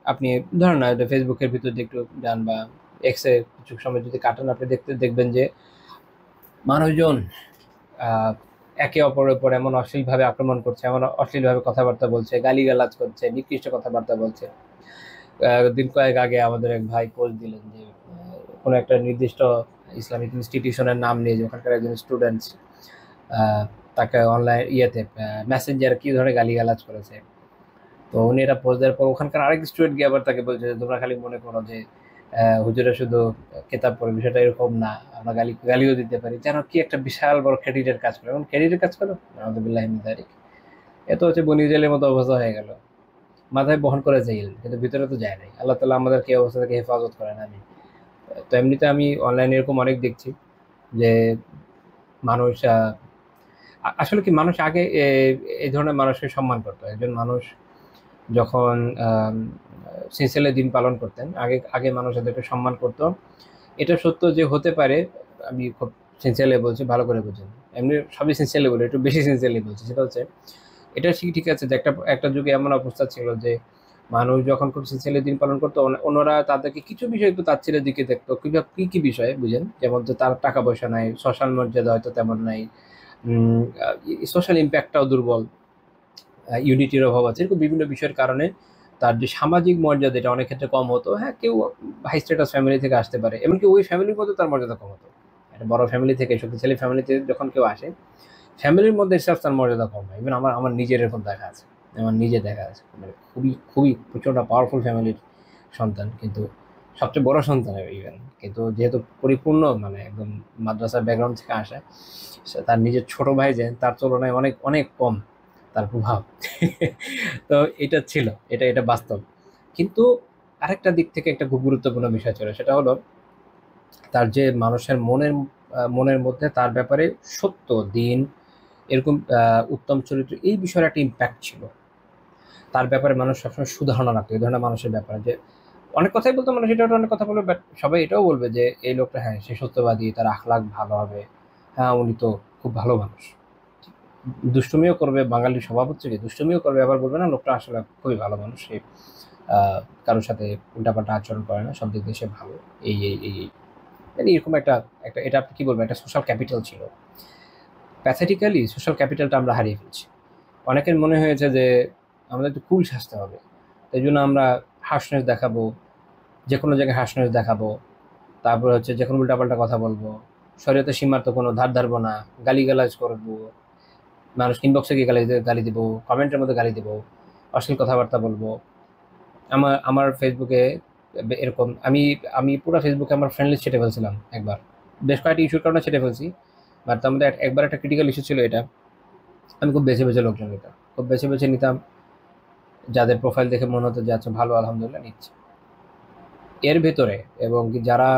আপনি ধরেন না, ফেসবুকের ভিতর দিয়ে একটু যান বা এক্সে কিছু সময় যদি কাটান, আপনি দেখবেন যে মানুষজন একে অপরের উপর এমন অশ্লীলভাবে আক্রমণ করছে, এমন অশ্লীলভাবে কথাবার্তা বলছে, গালিগালাজ করছে, নিকৃষ্ট কথাবার্তা বলছে। দিন কয়েক আগে আমাদের এক ভাই পোস্ট দিলেন যে কোনো একটা নির্দিষ্ট ইসলামিক ইনস্টিটিউশনের নাম নিয়ে, যে ওখানকার একজন স্টুডেন্টস তাকে অনলাইন মেসেঞ্জার কি ধরনের গালিগালাজ করেছে। তো উনি এটা পোস্ট দেওয়ার পর ওখানকার আরেক স্টুডেন্ট গিয়ে আবার তাকে বলছে যে তোমরা খালি মনে করো যে হুজুরা শুধু কেতাব পড়ে, বিষয়টা এরকম না, আমরা গালিও দিতে পারি, যেন কি একটা বিশাল বড় ক্রেডিটের কাজ করে। এবং ক্রেডিটের কাজ করো আলহামদুলিল্লাহ, এত হচ্ছে বনি ইসরায়েলের মতো অবস্থা হয়ে গেল। মাথায় বহন করে যাই কিন্তু ভিতরে তো যায় নাই। আল্লাহ তাআলা আমাদেরকে এই অবস্থা থেকে হেফাজত করেন। আমি তো এমনিতে আমি অনলাইনে এরকম অনেক দেখছি যে মানুষ আসলে কি, মানুষ আগে এই ধরনের মানুষকে সম্মান করতো। একজন মানুষ যখন সিনসিয়ারলি দিন পালন করতেন, আগে আগে মানুষ এদেরকে সম্মান করতো। এটা সত্য যে হতে পারে, আমি খুব সিনসিয়ারলি বলছি, ভালো করে বুঝুন। এমনি সবই সিনসিয়ারলি বলি, একটু বেশি সিনসিয়ারলি বলছি। সেটা হচ্ছে, এটা ঠিক আছে যে একটা একটা যুগে এমন অবস্থা ছিল যে মানুষ যখন খুব সিনসিয়ারলি দিন পালন করতো, ওনারা তাদেরকে কিছু বিষয় একটু তাচ্ছিল্যের দিকে দেখতো। কি কি বিষয় বুঝেন? যেমন যে তার টাকা পয়সা নাই, সোশ্যাল মর্যাদা হয়তো তেমন নাই, সোশ্যাল ইম্প্যাক্টটাও দুর্বল, ইউনিটির অভাব আছে, এরকম বিভিন্ন বিষয়ের কারণে তার যে সামাজিক মর্যাদা এটা অনেক ক্ষেত্রে কম হতো। হ্যাঁ, কেউ হাই স্ট্যাটাস ফ্যামিলি থেকে আসতে পারে, এমনকি ওই ফ্যামিলির মধ্যে তার মর্যাদা কম হতো। একটা বড় ফ্যামিলি থেকে, শক্তিশালী ফ্যামিলিতে যখন কেউ আসে, ফ্যামিলির মধ্যে এসে তার মর্যাদা কম হয়। ইভেন আমার নিজের এরকম দেখা আছে, আমার নিজে দেখা আছে, মানে খুবই খুবই প্রচণ্ড পাওয়ারফুল ফ্যামিলির সন্তান, কিন্তু সবচেয়ে বড় সন্তান ইভেন, কিন্তু যেহেতু পরিপূর্ণ মানে একদম মাদ্রাসার ব্যাকগ্রাউন্ড থেকে আসে, তার নিজের ছোট ভাই যে তার তুলনায় অনেক অনেক কম তার প্রভাব। তো এটা ছিল, এটা বাস্তব। কিন্তু আরেকটা দিক থেকে একটা খুব গুরুত্বপূর্ণ বিষয় ছিল, সেটা হলো তার যে মানুষের মনের মধ্যে তার ব্যাপারে সত্য, দিন, এরকম উত্তম চরিত্র, এই বিষয়ের একটা ইম্প্যাক্ট ছিল। তার ব্যাপারে মানুষ সবসময় সুধারণা রাখতো এই ধরনের মানুষের ব্যাপারে। যে অনেক কথাই বলতো মানুষ, এটা অনেক কথা বলবে, বাট সবাই এটাও বলবে যে এই লোকটা, হ্যাঁ সে সত্যবাদী, তার আখলাক ভালো হবে, হ্যাঁ উনি তো খুব ভালো মানুষ। দুষ্টুমিও করবে, বাঙালির স্বভাব হচ্ছে কি দুষ্টুমিও করবে, আবার বলবে না লোকটা আসলে খুবই ভালো মানুষ, সে কারোর সাথে উল্টাপাল্টা আচরণ করে না, সব দিক দিয়ে সে ভালো, এই এই এই এই মানে এরকম একটা একটা এটা আপনি কি বলবেন, একটা সোশ্যাল ক্যাপিটাল ছিল। প্যাথেটিক্যালি সোশ্যাল ক্যাপিটালটা আমরা হারিয়ে ফেলছি। অনেকের মনে হয়েছে যে আমাদের একটু কুল সাজতে হবে, এই জন্য আমরা হার্শনেস দেখাবো, যে কোনো জায়গায় হার্শনেস দেখাবো, তারপর হচ্ছে যে কোনো উল্টাপাল্টা কথা বলবো, শরীয়তের সীমার তো কোনো ধার ধারবো না, গালিগালাজ করবো, মানুষ ইনবক্সে গিয়ে গালি দিব, কমেন্টের মধ্যে গালি দিব, অশ্লীল কথাবার্তা বলবো। আমার ফেসবুকে এরকম আমি আমি পুরো ফেসবুকে আমার ফ্রেন্ড লিস্ট ছেটে ফেলছিলাম একবার, বেশ কয়েকটি ইস্যুর কারণে ছেটে ফেলছি। বাট তার মধ্যে একবার একটা ক্রিটিক্যাল ইস্যু ছিল এটা, আমি খুব বেছে বেছে লোকজন নিতাম, খুব বেছে বেছে নিতাম, যাদের প্রোফাইল দেখে মনে হতো যে আচ্ছা ভালো, আলহামদুলিল্লাহ নিচ্ছে। এর ভেতরে এবং কি যারা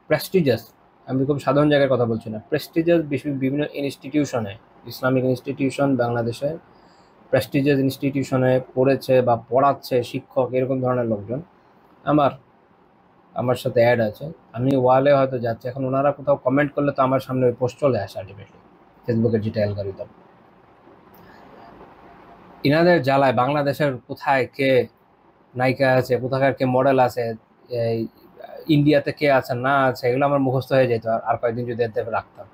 প্রেস্টিজিয়াস, আমি খুব সাধারণ জায়গার কথা বলছি না, প্রেস্টিজিয়াস বিভিন্ন ইনস্টিটিউশনে, ইসলামিক ইনস্টিটিউশন বাংলাদেশের প্রেস্টিজিয়াস ইনস্টিটিউশনে পড়েছে বা পড়াচ্ছে শিক্ষক, এরকম ধরনের লোকজন আমার আমার সাথে অ্যাড আছে। আমি ওয়ালে হয়তো যাচ্ছি, এখন ওনারা কোথাও কমেন্ট করলে তো আমার সামনে ওই পোস্ট চলে আসে আলটিমেটলি, ফেসবুকের যেটা অ্যালগরিদম। ইনাদের জ্বালায় বাংলাদেশের কোথায় কে নায়িকা আছে, কোথাকার কে মডেল আছে, এই ইন্ডিয়াতে কে আছে না আছে, এগুলো আমার মুখস্থ হয়ে যেত আর কয়েকদিন যদি এতে রাখতাম।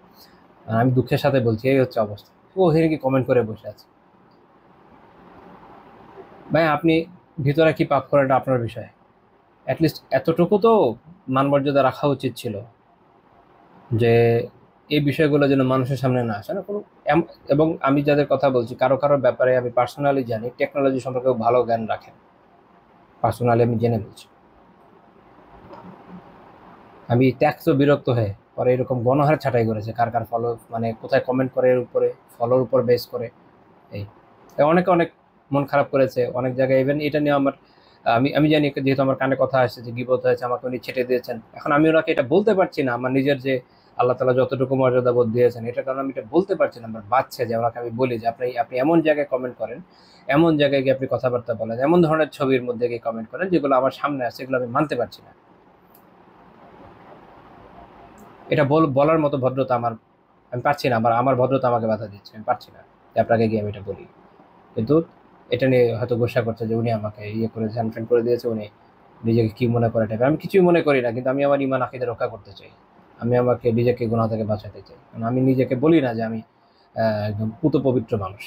আমি দুঃখের সাথে বলছি, এই হচ্ছে অবস্থা। ও হেরে কি কমেন্ট করে বসে আছে। ভাই আপনি ভিতরে কি পাপ করেন এটা আপনার বিষয়, অ্যাটলিস্ট এতটুকু তো মানমর্যাদা রাখা উচিত ছিল যে এই বিষয়গুলো যেন মানুষের সামনে না আসে না কোনো। এবং আমি যাদের কথা বলছি, কারো কারো ব্যাপারে আমি পার্সোনালি জানি, টেকনোলজি সম্পর্কে ভালো জ্ঞান রাখেন, পার্সোনালি আমি জেনে বলছি। আমি ট্যাক্সও বিরক্ত হয়ে পরে এরকম গণহারে ছাঁটাই করেছে কার কার ফলো, মানে কোথায় কমেন্ট করে, এর উপরে ফলোর উপর বেস করে। এই অনেকে অনেক মন খারাপ করেছে অনেক জায়গায়। ইভেন এটা নিয়ে আমার আমি জানি, যেহেতু আমার কানে কথা আসছে যে গীবত হয়েছে, আমাকে উনি ছেটে দিয়েছেন, এখন আমি ওনাকে এটা বলতে পারছি না, আমার নিজের যে আল্লাহ তাআলা যতটুকু মর্যাদা বোধ দিয়েছেন, এটার কারণে আমি এটা বলতে পারছি না। আমার বাচ্চা যে ওনাকে আমি বলি যে আপনি এমন জায়গায় কমেন্ট করেন, এমন জায়গায় গিয়ে আপনি কথাবার্তা বলেন, এমন ধরনের ছবির মধ্যে গিয়ে কমেন্ট করেন যেগুলো আমার সামনে আসছে, এগুলো আমি মানতে পারছি না। এটা বলার মতো ভদ্রতা আমি পারছি না, আমার ভদ্রতা আমাকে বাধা দিচ্ছে, আমি পারছি না যে আপনাকে গিয়ে আমি এটা বলি। কিন্তু এটা নিয়ে হয়তো গোসা করছে যে উনি আমাকে ইয়ে করে আনফ্রেন্ড করে দিয়েছে, উনি নিজেকে কি মনে করে টাইপের। আমি কিছুই মনে করি না, কিন্তু আমি আমার ইমান আকীদা রক্ষা করতে চাই। আমি আমাকে নিজেকে গুনাহ থেকে বাঁচাতে চাই। কারণ আমি নিজেকে বলি না যে আমি একদম পুত পবিত্র মানুষ।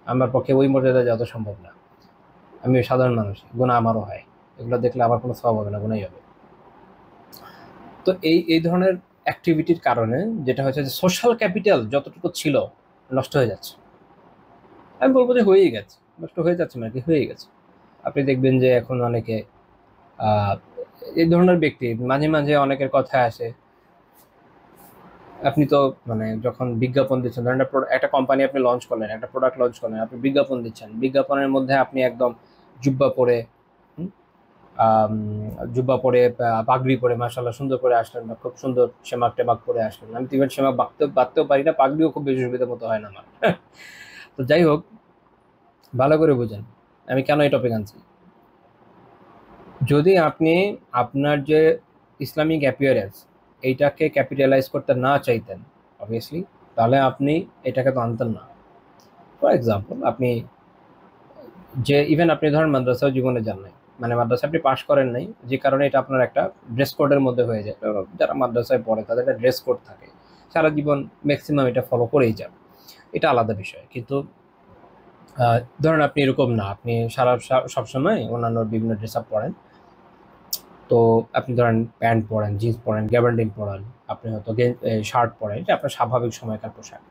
আমার পক্ষে ওই মর্যাদা যত সম্ভব না। আমি সাধারণ মানুষ, গুনাহ আমারও হয়। এগুলো দেখলে আমার কোনো সওয়াব হবে না, গুনাহই হবে। তো এই ধরনের অ্যাক্টিভিটির কারণে যেটা হচ্ছে যে সোশ্যাল ক্যাপিটাল যতটুকু ছিল নষ্ট হয়ে যাচ্ছে। আমি বলবো যে হয়েই গেছে, নষ্ট হয়ে যাচ্ছে মানে কি, হয়েই গেছে। আপনি দেখবেন যে এখন অনেকে আহ, এই ধরনের ব্যক্তি মাঝে মাঝে অনেকের কথা আসে। আপনি তো মানে যখন বিজ্ঞাপন দিচ্ছেন, ধরেন একটা কোম্পানি আপনি লঞ্চ করলেন, একটা প্রোডাক্ট লঞ্চ করলেন, আপনি বিজ্ঞাপন দিচ্ছেন, বিজ্ঞাপনের মধ্যে আপনি একদম জুব্বা পরে, হুম, আম, জুব্বা পরে পাগড়ি পরে মাশাআল্লাহ সুন্দর করে আসলেন, বা খুব সুন্দর সেমাক টেমাক পরে আসলেন। আমি তো ইভেন সেমাক বাঁধতেও পারি না, পাগড়িও খুব বেশি সুবিধার মতো হয় না আমার। তো যাই হোক, ভালো করে বুঝেন আমি কেন এই টপিক আনছি। যদি আপনি আপনার যে ইসলামিক অ্যাপিয়ারেন্স এইটাকে ক্যাপিটালাইজ করতে না চাইতেন অবভিয়াসলি, তাহলে আপনি এটাকে তো আনতেন না। ফর এক্সাম্পল, আপনি যে ইভেন আপনি ধরেন মাদ্রাসাও জীবনে যান নাই, মানে মাদ্রাসা আপনি পাশ করেন নাই, যে কারণে এটা আপনার একটা ড্রেস কোডের মধ্যে হয়ে যায়। তো যারা মাদ্রাসায় পড়ে তাদের একটা ড্রেস কোড থাকে, সারা জীবন ম্যাক্সিমাম এটা ফলো করেই যান, এটা আলাদা বিষয়। কিন্তু ধরেন আপনি এরকম না, আপনি সবসময় অন্যান্য বিভিন্ন ড্রেস আপ পরেন। তো আপনি ধরেন প্যান্ট পরেন, জিন্স পরেন, গ্যাবার্ডিন পরেন, আপনি হয়তো শার্ট পরেন, এটা আপনার স্বাভাবিক সময়কার পোশাক।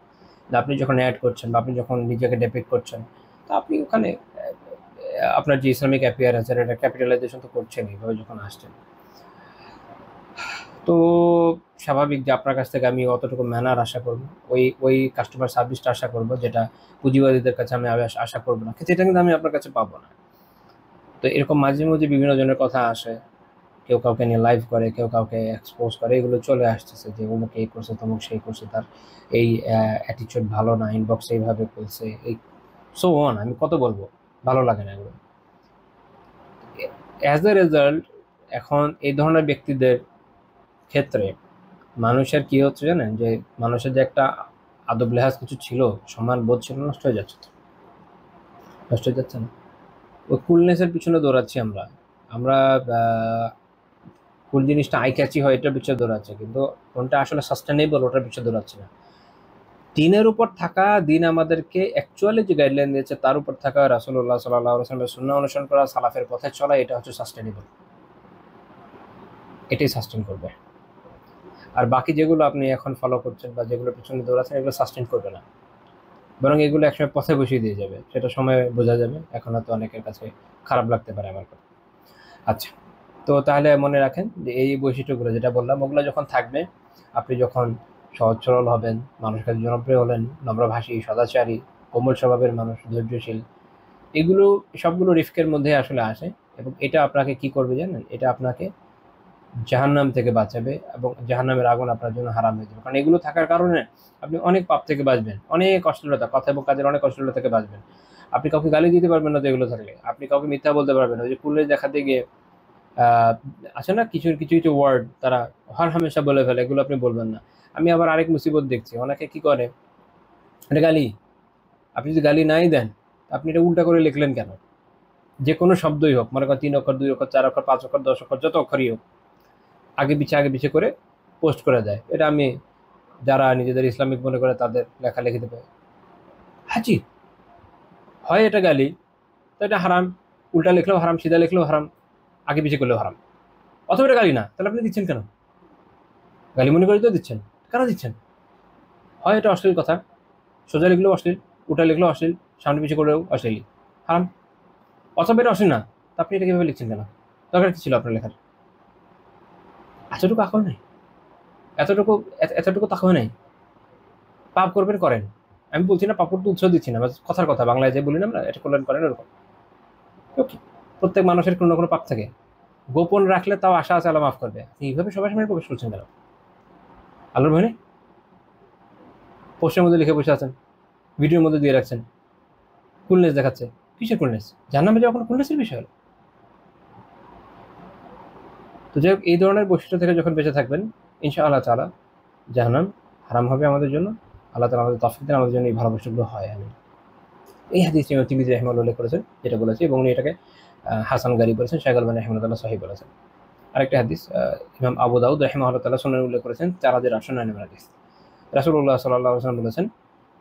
আপনি যখন অ্যাড করছেন বা আপনি যখন নিজেকে ডেপিক্ট করছেন, তো আপনি ওখানে আপনার যে ইসলামিক অ্যাপিয়ারেন্সের এটা ক্যাপিটালাইজেশন তো করছেন এইভাবে যখন আসছেন। তো স্বাভাবিক যে আপনার কাছ থেকে আমি অতটুকু ম্যানার আশা করব, ওই কাস্টমার সার্ভিসটা আশা করব, যেটা পুঁজিবাদীদের কাছে আমি আশা করবো না, কিন্তু এটা কিন্তু আমি আপনার কাছে পাবো না। তো এরকম মাঝে মাঝে বিভিন্ন জনের কথা আসে, কেউ কাউকে নিয়ে লাইভ করে, কেউ কাউকে এক্সপোজ করে, এগুলো চলে আসতেছে যে অমুক এই করছে, তমুক সেই করছে, তার এই অ্যাটিচিউড ভালো না, ইনবক্স এইভাবে বলছে, এই সো অন। আমি কত বলবো, ভালো লাগে না এগুলো। অ্যাজ এ রেজাল্ট এখন এই ধরনের ব্যক্তিদের ক্ষেত্রে মানুষের কি হচ্ছে জানেন, যে মানুষের যে একটা আদব লেহাজ কিছু ছিল, সম্মান বোধ ছিল, নষ্ট হয়ে যাচ্ছে। তো নষ্ট হয়ে যাচ্ছে না, ওই কুলনেসের পিছনে দৌড়াচ্ছি আমরা। আমরা কোন জিনিসটা আই ক্যাচি হয় এটার পিছনে দৌড়াচ্ছে, কিন্তু কোনটা আসলে সাস্টেনেবল ওটার পিছনে দৌড়াচ্ছে না। দিনের উপর থাকা, দিন আমাদেরকে অ্যাকচুয়ালি যে গাইডলাইন দিয়েছে তার উপর থাকা, রাসূলুল্লাহ সাল্লাল্লাহু আলাইহি ওয়াসাল্লামের সুন্নাহ অনুসরণ করা, সালাফের পথে চলা, এটা হচ্ছে সাস্টেনেবল, এটাই সাস্টেন করবে। আর বাকি যেগুলো আপনি এখন ফলো করছেন বা যেগুলো পিছনে দৌড়াচ্ছেন, এগুলো সাস্টেন করবে না, বরং এগুলো একসময় পথে বসিয়ে দিয়ে যাবে, সেটা সময় বোঝা যাবে। এখন হয়তো অনেকের কাছে খারাপ লাগতে পারে আমার কথা। আচ্ছা, তো তাহলে মনে রাখেন যে এই বৈশিষ্ট্যগুলো যেটা বললাম, ওগুলো যখন থাকবে, আপনি যখন সহজ সরল হবেন, মানুষের কাছে জনপ্রিয় হলেন, নম্রভাষী, সদাচারী, কোমল স্বভাবের মানুষ, ধৈর্যশীল, এগুলো সবগুলো রিস্কের মধ্যে আসলে আসে। এবং এটা আপনাকে কি করবে জানেন, এটা আপনাকে জাহান্নাম থেকে বাঁচাবে, এবং জাহান্নামের আগুন আপনার জন্য হারাম হয়ে যাবে। কারণ এগুলো থাকার কারণে আপনি অনেক পাপ থেকে বাঁচবেন, অনেক অশ্লীলতা, কথা এবং কাজের অনেক অশ্লীলতা থেকে বাঁচবেন। আপনি কাউকে গালি দিতে পারবেন না তো এগুলো থাকলে, আপনি কাউকে মিথ্যা বলতে পারবেন না। ওই যে কুলে দেখাতে গিয়ে আহ, আছে না কিছু কিছু কিছু ওয়ার্ড তারা হর হামেশা বলে ফেলে, এগুলো আপনি বলবেন না। আমি আবার আরেক মুসিবত দেখছি, অনেকে কি করে, এটা গালি, আপনি যদি গালি নাই দেন, আপনি এটা উল্টা করে লিখলেন কেন? যে কোনো শব্দই হোক, মনে করেন 3 অক্ষর, 2 অক্ষর, 4 অক্ষর, 5 অক্ষর, 10 অক্ষর, যত অক্ষরই হোক, আগে পিছে করে পোস্ট করে দেয়। এটা আমি, যারা নিজেদের ইসলামিক মনে করে তাদের লেখালেখি দেবে, হাজি হয় এটা গালি, তো এটা হারাম। উল্টা লিখলেও হারাম, সিধা লিখলেও হারাম, আগে পিছে করলেও হারাম। অথবা এটা গালি না, তাহলে আপনি দিচ্ছেন কেন? গালি মনে করে তো দিচ্ছেন, কেন দিচ্ছেন? হয় এটা অশ্লীল কথা, সোজা লিখলেও অশ্লীল, উল্টা লিখলেও অশ্লীল, সামনে পিছিয়ে করলেও অশ্লীল, হারাম। অথবা এটা অশ্লীল না, তা আপনি এটা কিভাবে লিখছেন কেন? দরকার কি ছিল আপনার লেখার? এতটুকু আকল নেই, এতটুকু এতটুকু তাকওয়া নেই। পাপ করবেন করেন, আমি বলছি না পাপ করতে উৎসাহ দিচ্ছি না, কথার কথা, বাংলায় যে বলি না আমরা, এটা করলেন করেন এরকম। ওকে, প্রত্যেক মানুষের কোনো না কোনো পাপ থাকে, গোপন রাখলে তাও আশা আছে আল্লাহ মাফ করবে। আপনি এইভাবে সবার সামনে প্রবেশ করছেন কেন? আল্লাহর ভয় নেই? পোস্টের মধ্যে লিখে বসে আছেন, ভিডিওর মধ্যে দিয়ে রাখছেন, কুলনেস দেখাচ্ছে। কিসের কুলনেস? জাহান্নামে যাওয়া কোনো কুলনেসের বিষয় হলো? তো যাই হোক, এই ধরনের বৈশিষ্ট্য থেকে যখন বেঁচে থাকবেন, ইনশাআল্লাহ তাআলা জাহান্নাম হারাম হবে আমাদের জন্য। আল্লাহ তাআলা আমাদের তৌফিক দেন, আমাদের জন্য এই ভালো বৈশিষ্ট্যগুলো হয়। আমি এই হাদিস ইমাম তিরমিজি রাহিমাহুল্লাহ উল্লেখ করেছেন, যেটা বলেছি, এবং উনি এটাকে হাসান গারি বলেছেন, শাইখ আলবানী রাহিমাহুল্লাহ সহিহ বলেছেন। আরেকটা হাদিস ইমাম আবু দাউদ রাহিমাহুল্লাহ তাআলা সুনানে উল্লেখ করেছেন 4008 নম্বর হাদিস। রাসূলুল্লাহ সাল্লাল্লাহু আলাইহি ওয়াসাল্লাম বলেছেন,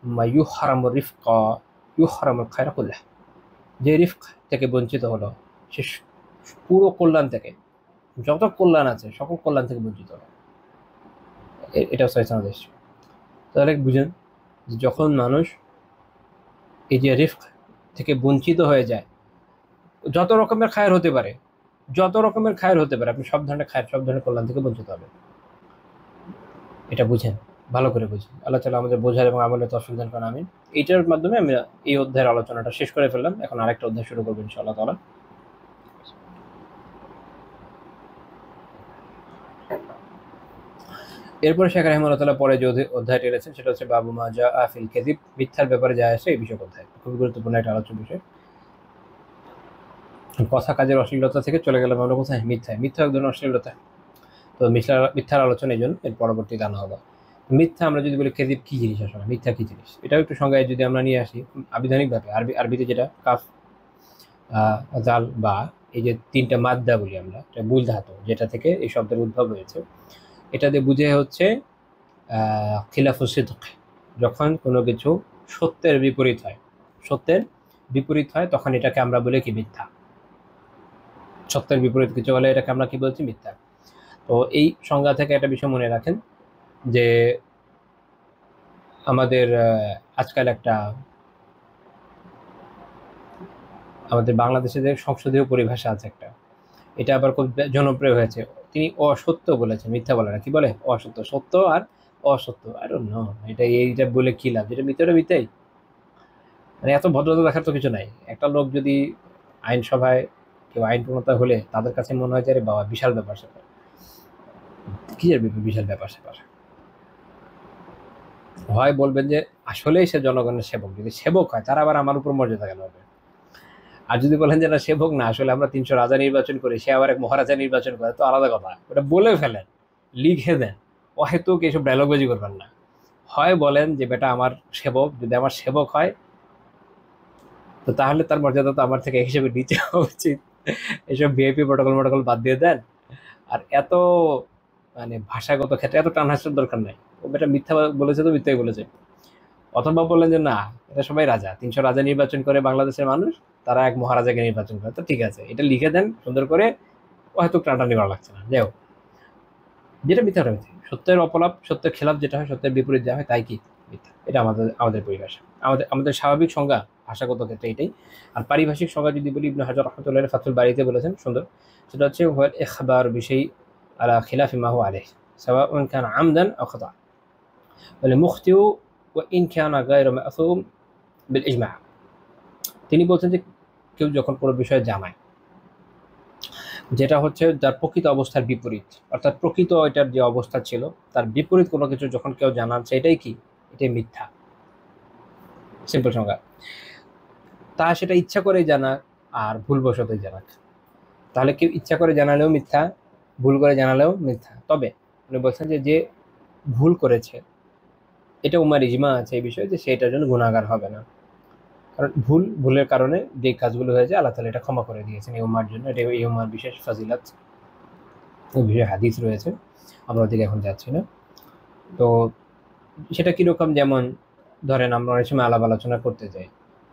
মা ইউহরামুর রিফকা ইউহরামুল খায়রা কুল্লাহ। যে রিফক থেকে বঞ্চিত হলো সে পুরো কল্যাণ থেকে, যত কল্যাণ আছে সকল কল্যাণ থেকে বঞ্চিত হলো। এটা সহিহ সনদে এসেছে। তাহলে বুঝেন যে যখন মানুষ এই যে রিফক থেকে বঞ্চিত হয়ে যায়, যত রকমের খায়ের হতে পারে, যত রকমের খায়ের হতে পারে, আপনি সব ধরনের খায়ের, সব ধরনের কল্যাণ থেকে বঞ্চিত হবে। এটা বুঝেন, ভালো করে বুঝেন। আল্লাহ তাআলা আমাদের বোঝার এবং আমলের তৌফিক দান করেন, আমিন। এইটার মাধ্যমে আমি এই অধ্যায়ের আলোচনাটা শেষ করে ফেললাম। এখন আরেকটা অধ্যায় শুরু করবো ইনশাআল্লাহ তাআলা। এরপরে শেখ রাহিমাহুল্লাহ তাআলা পরে যে অধ্যায়টি এনেছেন সেটা হচ্ছে বাবু মা জাআ ফিল কাযিব, মিথ্যার ব্যাপারে যা আসে এই বিষয়ক অধ্যায়। খুবই গুরুত্বপূর্ণ একটা আলোচ্য বিষয়। কথা কাজের অশ্লীলতা থেকে চলে গেলাম আমরা কোথায়? মিথ্যায়। মিথ্যা এক ধরনের অশ্লীলতা। তো মিথ্যার আলোচনা এই জন্য এর পরবর্তী আনা হবে। মিথ্যা আমরা যদি বলি কাযিব কি জিনিস, আসলে মিথ্যা কি জিনিস, এটাও একটু সংজ্ঞায় যদি আমরা নিয়ে আসি আবিধানিকভাবে। আরবিতে যেটা কাফ, জাল, বা, এই যে তিনটা মাদ্দা বলি আমরা, এটা মূল ধাতু যেটা থেকে এই শব্দের উদ্ভব হয়েছে, এটা দিয়ে বুঝে হচ্ছে খিলাফুস সিদক। যখন কোনো কিছু সত্যের বিপরীত হয়, সত্যের বিপরীত হয়, তখন এটাকে আমরা বলি কি? মিথ্যা। সত্যের বিপরীত কিছু হলে এটাকে আমরা কি বলছি? মিথ্যা। তো এই সংজ্ঞা থেকে একটা বিষয় মনে রাখেন যে আমাদের আজকাল একটা আমাদের বাংলাদেশে যে সংসদীয় পরিভাষা আছে একটা, এটা আবার খুব জনপ্রিয় হয়েছে। তিনি অসত্য বলেছেন, মিথ্যা বলে না। কি বলে? অসত্য। সত্য আর অসত্য। আই ডোন্ট নো এইটা বলে কি লাভ? যেটা মিথ্যাটা মিথ্যাই। মানে এত ভদ্রতা দেখার তো কিছু নাই। একটা লোক যদি আইনসভায় কেউ আইন প্রণেতা হলে তাদের কাছে মনে হয় যে আরে বাবা বিশাল ব্যাপার স্যাপার। কি আর বিশাল ব্যাপার স্যাপার? হয় বলবেন যে আসলেই সে জনগণের সেবক। যদি সেবক হয় তার আবার আমার উপর মর্যাদা কেন হবে? আর যদি বলেন যে না সেবক না, আসলে আমরা 300 রাজা নির্বাচন করি, সে আবার এক মহারাজা নির্বাচন করে, তো আলাদা কথা। ওটা বলে ফেলেন, লিখে দেন, অহেতুক এইসব ডায়লগবাজি করবেন না। হয় বলেন যে বেটা আমার সেবক, যদি আমার সেবক হয় তো তাহলে তার মর্যাদা তো আমার থেকে হিসেবে নিচে হওয়া উচিত। এইসব ভিআইপি প্রটোকল বাদ দিয়ে দেন। আর এত মানে ভাষাগত ক্ষেত্রে এত টান হাসার দরকার নাই। ও বেটা মিথ্যা বলেছে তো মিথ্যাই বলেছে। অথবা বললেন যে না, এটা সবাই রাজা, 300 রাজা নির্বাচন করে বাংলাদেশের মানুষ, তারা এক মহারাজাকে নির্বাচন করে, তো ঠিক আছে, এটা লিখে দেন সুন্দর করে, হয়তো টানাটানি করা লাগছে না। যাই হোক, যেটা মিথ্যা মিথ্যা, সত্যের অপলাপ, সত্যের খেলাপ যেটা হয়, সত্যের বিপরীত যা হয় তাই কি? মিথ্যা। এটা আমাদের পরিভাষা, আমাদের স্বাভাবিক সংজ্ঞা ভাষাগত ক্ষেত্রে এটাই। আর পারিভাষিক সংজ্ঞা যদি বলি, ইবনে হাজার রাহমাতুল্লাহ ফাথুল বারীতে বলেছেন সুন্দর, সেটা হচ্ছে ওয়াল ইখবার বিশাই আলা খিলাফি মা হুয়া আলাইহি সাওয়াউন কানা আমদান আও খাতা ওয়াল মুখতিউ ওয়া ইন কানা গায়রা মাসুম বিল ইজমা। তিনি বলছেন যে কেউ যখন কোনো বিষয় জানায় যেটা হচ্ছে যার প্রকৃত অবস্থার বিপরীত, অর্থাৎ প্রকৃত এটার যে অবস্থা ছিল তার বিপরীত কোনো কিছু যখন কেউ জানাচ্ছে, এটাই কি? এটাই মিথ্যা। সিম্পল সংজ্ঞা। তা সেটা ইচ্ছা করেই জানাক আর ভুলবশতই জানাক, তাহলে কেউ ইচ্ছা করে জানালেও মিথ্যা, ভুল করে জানালেও মিথ্যা। তবে উনি বলছেন যে যে ভুল করেছে, এটা উম্মার ইজমা আছে এই বিষয়ে, যে সেটার জন্য গুনাহগার হবে না। কারণ ভুলের কারণে যে কাজগুলো হয়েছে আল্লাহ তাআলা এটা ক্ষমা করে দিয়েছেন এই উম্মার জন্য। এটা এই উম্মার বিশেষ ফাজিলাত, ওই বিষয়ে হাদিস রয়েছে, আমরা ওদিকে এখন যাচ্ছি না। তো সেটা কীরকম? যেমন ধরেন আমরা অনেক সময় আলাপ আলোচনা করতে যাই,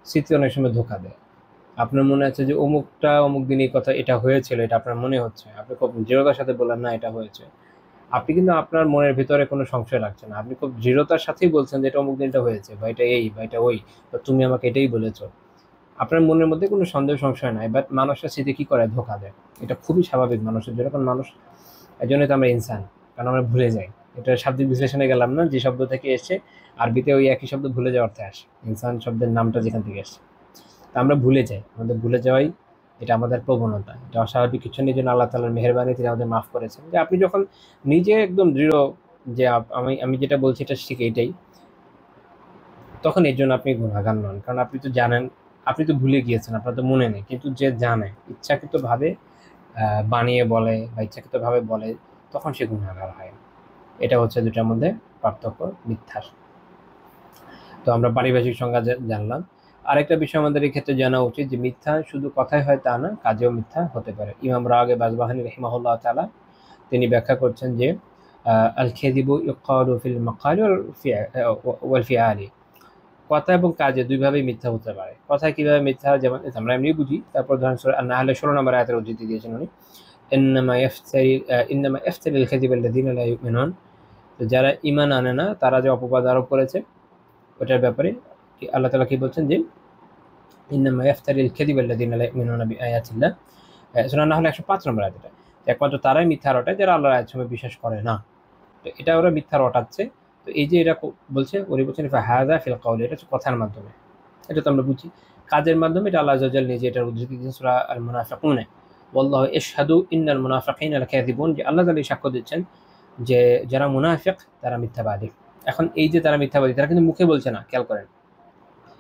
স্মৃতি অনেক সময় ধোঁকা দেয়। আপনার মনে আছে যে অমুক দিন এই কথা এটা হয়েছিল, এটা আপনার মনে হচ্ছে, আপনি খুব দৃঢ়তার সাথে বললেন না এটা হয়েছে, আপনি কিন্তু আপনার মনের ভিতরে কোনো সংশয় রাখছেন না, আপনি খুব দৃঢ়তার সাথেই বলছেন যে এটা অমুক দিন এটা হয়েছে, বা এটা এই, বা এটা ওই, বা তুমি আমাকে এটাই বলেছো। আপনার মনের মধ্যে কোনো সন্দেহ সংশয় নাই, বাট মানুষের স্মৃতি কী করে? ধোঁকা দেয়। এটা খুবই স্বাভাবিক মানুষের জন্য, কারণ মানুষ, এই জন্যই তো আমরা ইনসান, কারণ আমরা ভুলে যাই। এটা শাব্দিক বিশ্লেষণে গেলাম না, যে শব্দ থেকে এসছে, আরবিতে ওই একই শব্দ ভুলে যাওয়ার অর্থে আসে, ইনসান শব্দের নামটা যেখান থেকে এসছে। তা আমরা ভুলে যাই, আমাদের ভুলে যাওয়াই এটা আমাদের প্রবণতা, এটা অস্বাভাবিক কিছু নেই। জন্য আল্লাহ তাআলার মেহেরবানি তিনি আমাদের মাফ করেছেন, যে আপনি যখন নিজে একদম দৃঢ় যে আমি যেটা বলছি এটা ঠিক এইটাই, তখন এর জন্য আপনি গুনাহগার নন। কারণ আপনি তো জানেন, আপনি তো ভুলে গিয়েছেন, আপনার তো মনে নেই। কিন্তু যে জানে, ইচ্ছাকৃতভাবে বানিয়ে বলে বা ইচ্ছাকৃতভাবে বলে, তখন সে গুনাহগার হয়। এটা হচ্ছে দুটার মধ্যে পার্থক্য, মিথ্যার। তো আমরা পারিভাষিক সংজ্ঞা জানলাম। আরেকটা বিষয় আমাদের এই ক্ষেত্রে জানা উচিত যে মিথ্যা শুধু কথাই হয় তা না, কাজেও মিথ্যা হতে পারে। ইমাম রাগে বাজবাহানি রাহিমাহুল্লাহ তাআলা তিনি ব্যাখ্যা করছেন যে আল খেদিবু ইউকালু ফিল মাকালি ওয়াল ফিআলি, কথা এবং কাজে দুইভাবেই মিথ্যা হতে পারে। কথায় কিভাবে মিথ্যা, যেমন আমরা এমনি বুঝি। তারপর ধরেন সূরা আন-নাহলের 16 নম্বর আয়াতের উদ্ধৃতি দিয়েছেন উনি, ইন্নামা ইয়াফতারিল কাযিবা আল্লাযীনা লা ইউমিনুন, তো যারা ঈমান আনে না তারা যে অপবাদ আরোপ করেছে ওটার ব্যাপারে আল্লাহ তাআলা কি বলছেন যে ইন্নামা ইয়াফতারিল কাযিবা আল্লাযীনা লা ইউমিনুনা বিআয়াতিল্লাহ, সূরা আন-নাহল 105 নম্বর আয়াত। একমাত্র তারাই মিথ্যা রটায় যারা আল্লাহর আয়াতসমূহে বিশ্বাস করে না। তো এটা ওরা মিথ্যা রটাচ্ছে। তো এই যে এরা বলছে, উনি বলছেন ফাহাযা ফিল কাওলি, এটা হচ্ছে কথার মাধ্যমে, এটা তো আমরা বুঝি। কাজের মাধ্যমে এটা আল্লাহ আযজা ওয়া জাল নিজে এটার উদ্ধৃতি দিয়েছেন সূরা আল মুনাফিকুনে, ওয়াল্লাহু ইয়াশহাদু ইন্নাল মুনাফিকিনা লাকাযিবুন, যে আল্লাহ তাআলা সাক্ষ্য দিচ্ছেন যে যারা মুনাফিক তারা মিথ্যাবাদী। এখন এই যে তারা মিথ্যাবাদী, তারা কিন্তু মুখে বলছে না, খেয়াল করেন।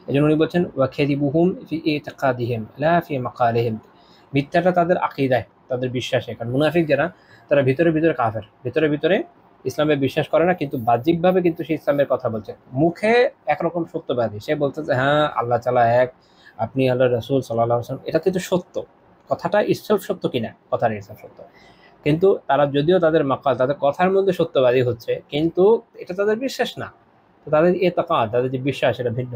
এজন্য উনি বলছেন ওয়া কাযিবুহুম ফি ইতিকাদিহিম লা ফি মাকালিহিম, মিথ্যাটা তাদের আকীদায়, তাদের বিশ্বাসে। কারণ মুনাফিক যারা, তারা ভিতরে ভিতরে কাফের, ভিতরে ভিতরে ইসলামে বিশ্বাস করে না, কিন্তু বাহ্যিকভাবে কিন্তু সে ইসলামের কথা বলছে, মুখে একরকম সত্যবাদী। সে বলছে যে হ্যাঁ আল্লাহ তাআলা এক, আপনি আল্লাহ রাসূল সাল্লাল্লাহু আলাইহি ওয়াসাল্লাম, এটা কিন্তু সত্য, কথাটা ইসলাম সত্য কিনা, কথার ইসলাম সত্য, কিন্তু তারা যদিও তাদের মাকাল, তাদের কথার মধ্যে সত্যবাদী হচ্ছে, কিন্তু এটা তাদের বিশ্বাস না। তো তাদের ইতিকাদ, তাদের যে বিশ্বাস, এটা ভিন্ন।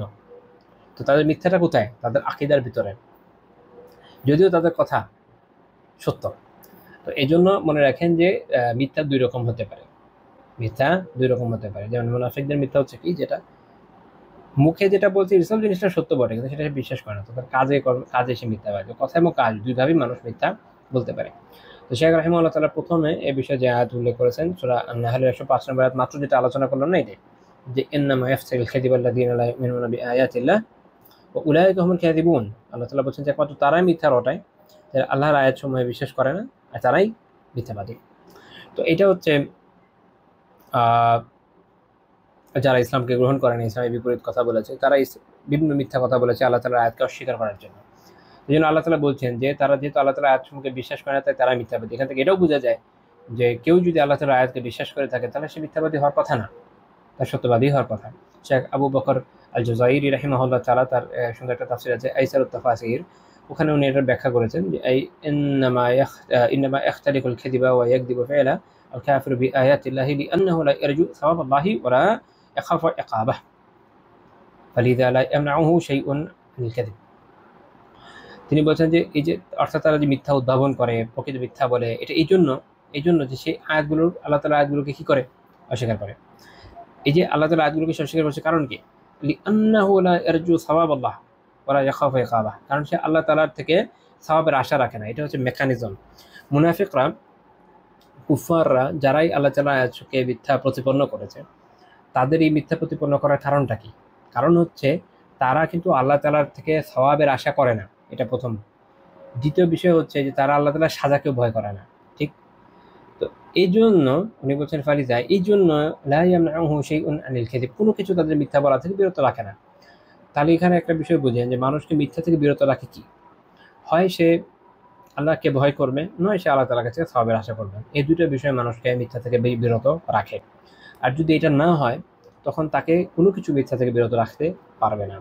তো তাদের মিথ্যাটা কোথায়? তাদের আকীদার ভিতরে, যদিও তাদের কথা সত্য। তো এই জন্য মনে রাখেন যে মিথ্যা দুই রকম হতে পারে, মিথ্যা দুই রকম হতে পারে। যেমন মুনাফিকদের মিথ্যা হচ্ছে কি, যেটা মুখে যেটা বলছে ইসলাম জিনিসটা সত্য বটে, কিন্তু সেটা বিশ্বাস করে না। তো তার কাজে সে মিথ্যাবাদী। কথা এবং কাজ দুইভাবেই মানুষ মিথ্যা বলতে পারে। তো শেখ রাহিমাহুল্লাহ তাআলা প্রথমে এই বিষয়ে যে আয়াত উল্লেখ করেছেন সূরা আন-নাহলের 105 নম্বর আয়াত, মাত্র যেটা আলোচনা করলাম না, এটাই যে ইন্নামা ইয়াফতারিল কাযিবা আল্লাযীনা লা ইউমিনুনা বিআয়াতিল্লাহ ওয়া উলাইকা হুমুল কাযিবুন, আল্লাহ তাআলা বলছেন যে একমাত্র তারাই মিথ্যা রটায় যারা আল্লাহর আয়াতসমূহে বিশ্বাস করে না, আর তারাই মিথ্যাবাদী। তো এটা হচ্ছে যারা ইসলামকে গ্রহণ করে না, ইসলামের বিপরীত কথা বলেছে, তারা বিভিন্ন মিথ্যা কথা বলেছে আল্লাহ তাআলার আয়াতকে অস্বীকার করার জন্য। এই জন্য আল্লাহ তাআলা বলছেন যে তারা যেহেতু আল্লাহ তাআলার আয়াতসমূহকে বিশ্বাস করে না, তাই তারা মিথ্যাবাদী। এখান থেকে এটাও বোঝা যায় যে কেউ যদি আল্লাহ তাআলার আয়াতকে বিশ্বাস করে থাকে, তাহলে সে মিথ্যাবাদী হওয়ার কথা না, তার সত্যবাদী হওয়ার কথা। শেখ আবু বকর আল জুজাইরি রাহিমাহুল্লাহ তাআলা, তার সুন্দর একটা তাফসীর আছে আইসারুত তাফাসির, ওখানে উনি এটার ব্যাখ্যা করেছেন যে ইন্নামা ইয়াখতালিকুল কাযিবা ওয়া ইয়াকযিবু ফা'লা আল কাফিরু বিআয়াতিল্লাহি লিআন্নাহু লা ইয়ারজু সাওয়াবাল্লাহি ওয়া লা ইয়াখাফু ইকাবাহ ফালিযা লা ইয়ামনাউহু শাইউন আনিল কাযিব। তিনি বলছেন যে এই যে অর্থাৎ তারা যে মিথ্যা উদ্ভাবন করে, প্রকৃত মিথ্যা বলে, এটা এই জন্য যে সেই আয়াতগুলোর, আল্লাহ তাআলার আয়াতগুলোকে কি করে? অস্বীকার করে। এই যে আল্লাহ তাআলার আয়াতগুলোকে অস্বীকার করছে, কারণ কি? লিআন্নাহু লা ইয়ারজু সাওয়াবাল্লাহ ওয়া লা ইয়াখাফু ইকাবাহ, কারণ সে আল্লাহ তাআলার থেকে সওয়াবের আশা রাখে না। এটা হচ্ছে মেকানিজম। মুনাফিকরা, কুফাররা, যারাই আল্লাহ তাআলার আয়াতকে মিথ্যা প্রতিপন্ন করেছে, তাদের এই মিথ্যা প্রতিপন্ন করার কারণটা কি? কারণ হচ্ছে তারা কিন্তু আল্লাহ তাআলার থেকে সওয়াবের আশা করে না, এটা প্রথম। দ্বিতীয় বিষয় হচ্ছে যে তারা আল্লাহ তাআলার সাজাকেও ভয় করে না, ঠিক? তো এই জন্য উনি বলছেন ফালিজা, এই জন্য লা ইয়ামনাউহু শাইউন আনিল কাযিব, কোনো কিছু তাদের মিথ্যা বলা থেকে বিরত রাখে না। তাহলে এখানে একটা বিষয় বুঝেন যে মানুষকে মিথ্যা থেকে বিরত রাখে কি? হয় সে আল্লাহকে ভয় করবে, নয় সে আল্লাহ তাআলার কাছে সওয়াবের আশা করবে। এই দুটো বিষয় মানুষকে মিথ্যা থেকে বিরত রাখে। আর যদি এটা না হয়, তখন তাকে কোনো কিছু মিথ্যা থেকে বিরত রাখতে পারবে না।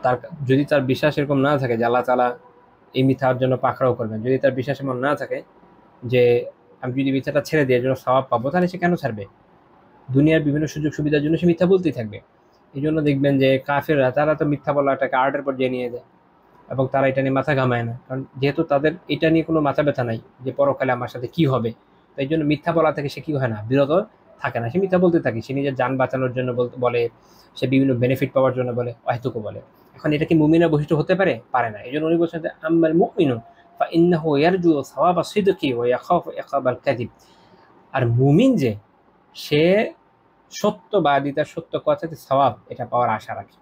তার যদি তার বিশ্বাস এরকম না থাকে যে আল্লাহ তাআলা এই মিথ্যার জন্য পাকড়াও করবেন, যদি তার বিশ্বাস এমন না থাকে যে আমি যদি মিথ্যাটা ছেড়ে দিয়ে জন্য সওয়াব পাবো, তাহলে সে কেন ছাড়বে? দুনিয়ার বিভিন্ন সুযোগ সুবিধার জন্য সে মিথ্যা বলতেই থাকবে। এই জন্য দেখবেন যে কাফেররা, তারা তো মিথ্যা বলাটাকে আর্টের পর্যায়ে নিয়ে যায়, এবং তারা এটা নিয়ে মাথা ঘামায় না, কারণ যেহেতু তাদের এটা নিয়ে কোনো মাথা ব্যথা নাই যে পরকালে আমার সাথে কি হবে। তাই জন্য মিথ্যা বলা থেকে সে কি হয় না, বিরত থাকে না, সে মিথ্যা বলতে থাকে। সে নিজের যান বাঁচানোর জন্য বলে, সে বিভিন্ন বেনিফিট পাওয়ার জন্য বলে, অহেতুকও বলে। এখন এটা কি মুমিনের বৈশিষ্ট্য হতে পারে? পারে না। এই জন্য উনি বলছেন যে আম্মাল মুমিনু ফাইন্নাহু ইয়ারজু সাওয়াবা সিদকি ওয়া ইয়াখাফু ইকাবাল কাযিব, আর মুমিন যে, সে সত্যবাদী, তার সত্য কথাতে সওয়াব এটা পাওয়ার আশা রাখে,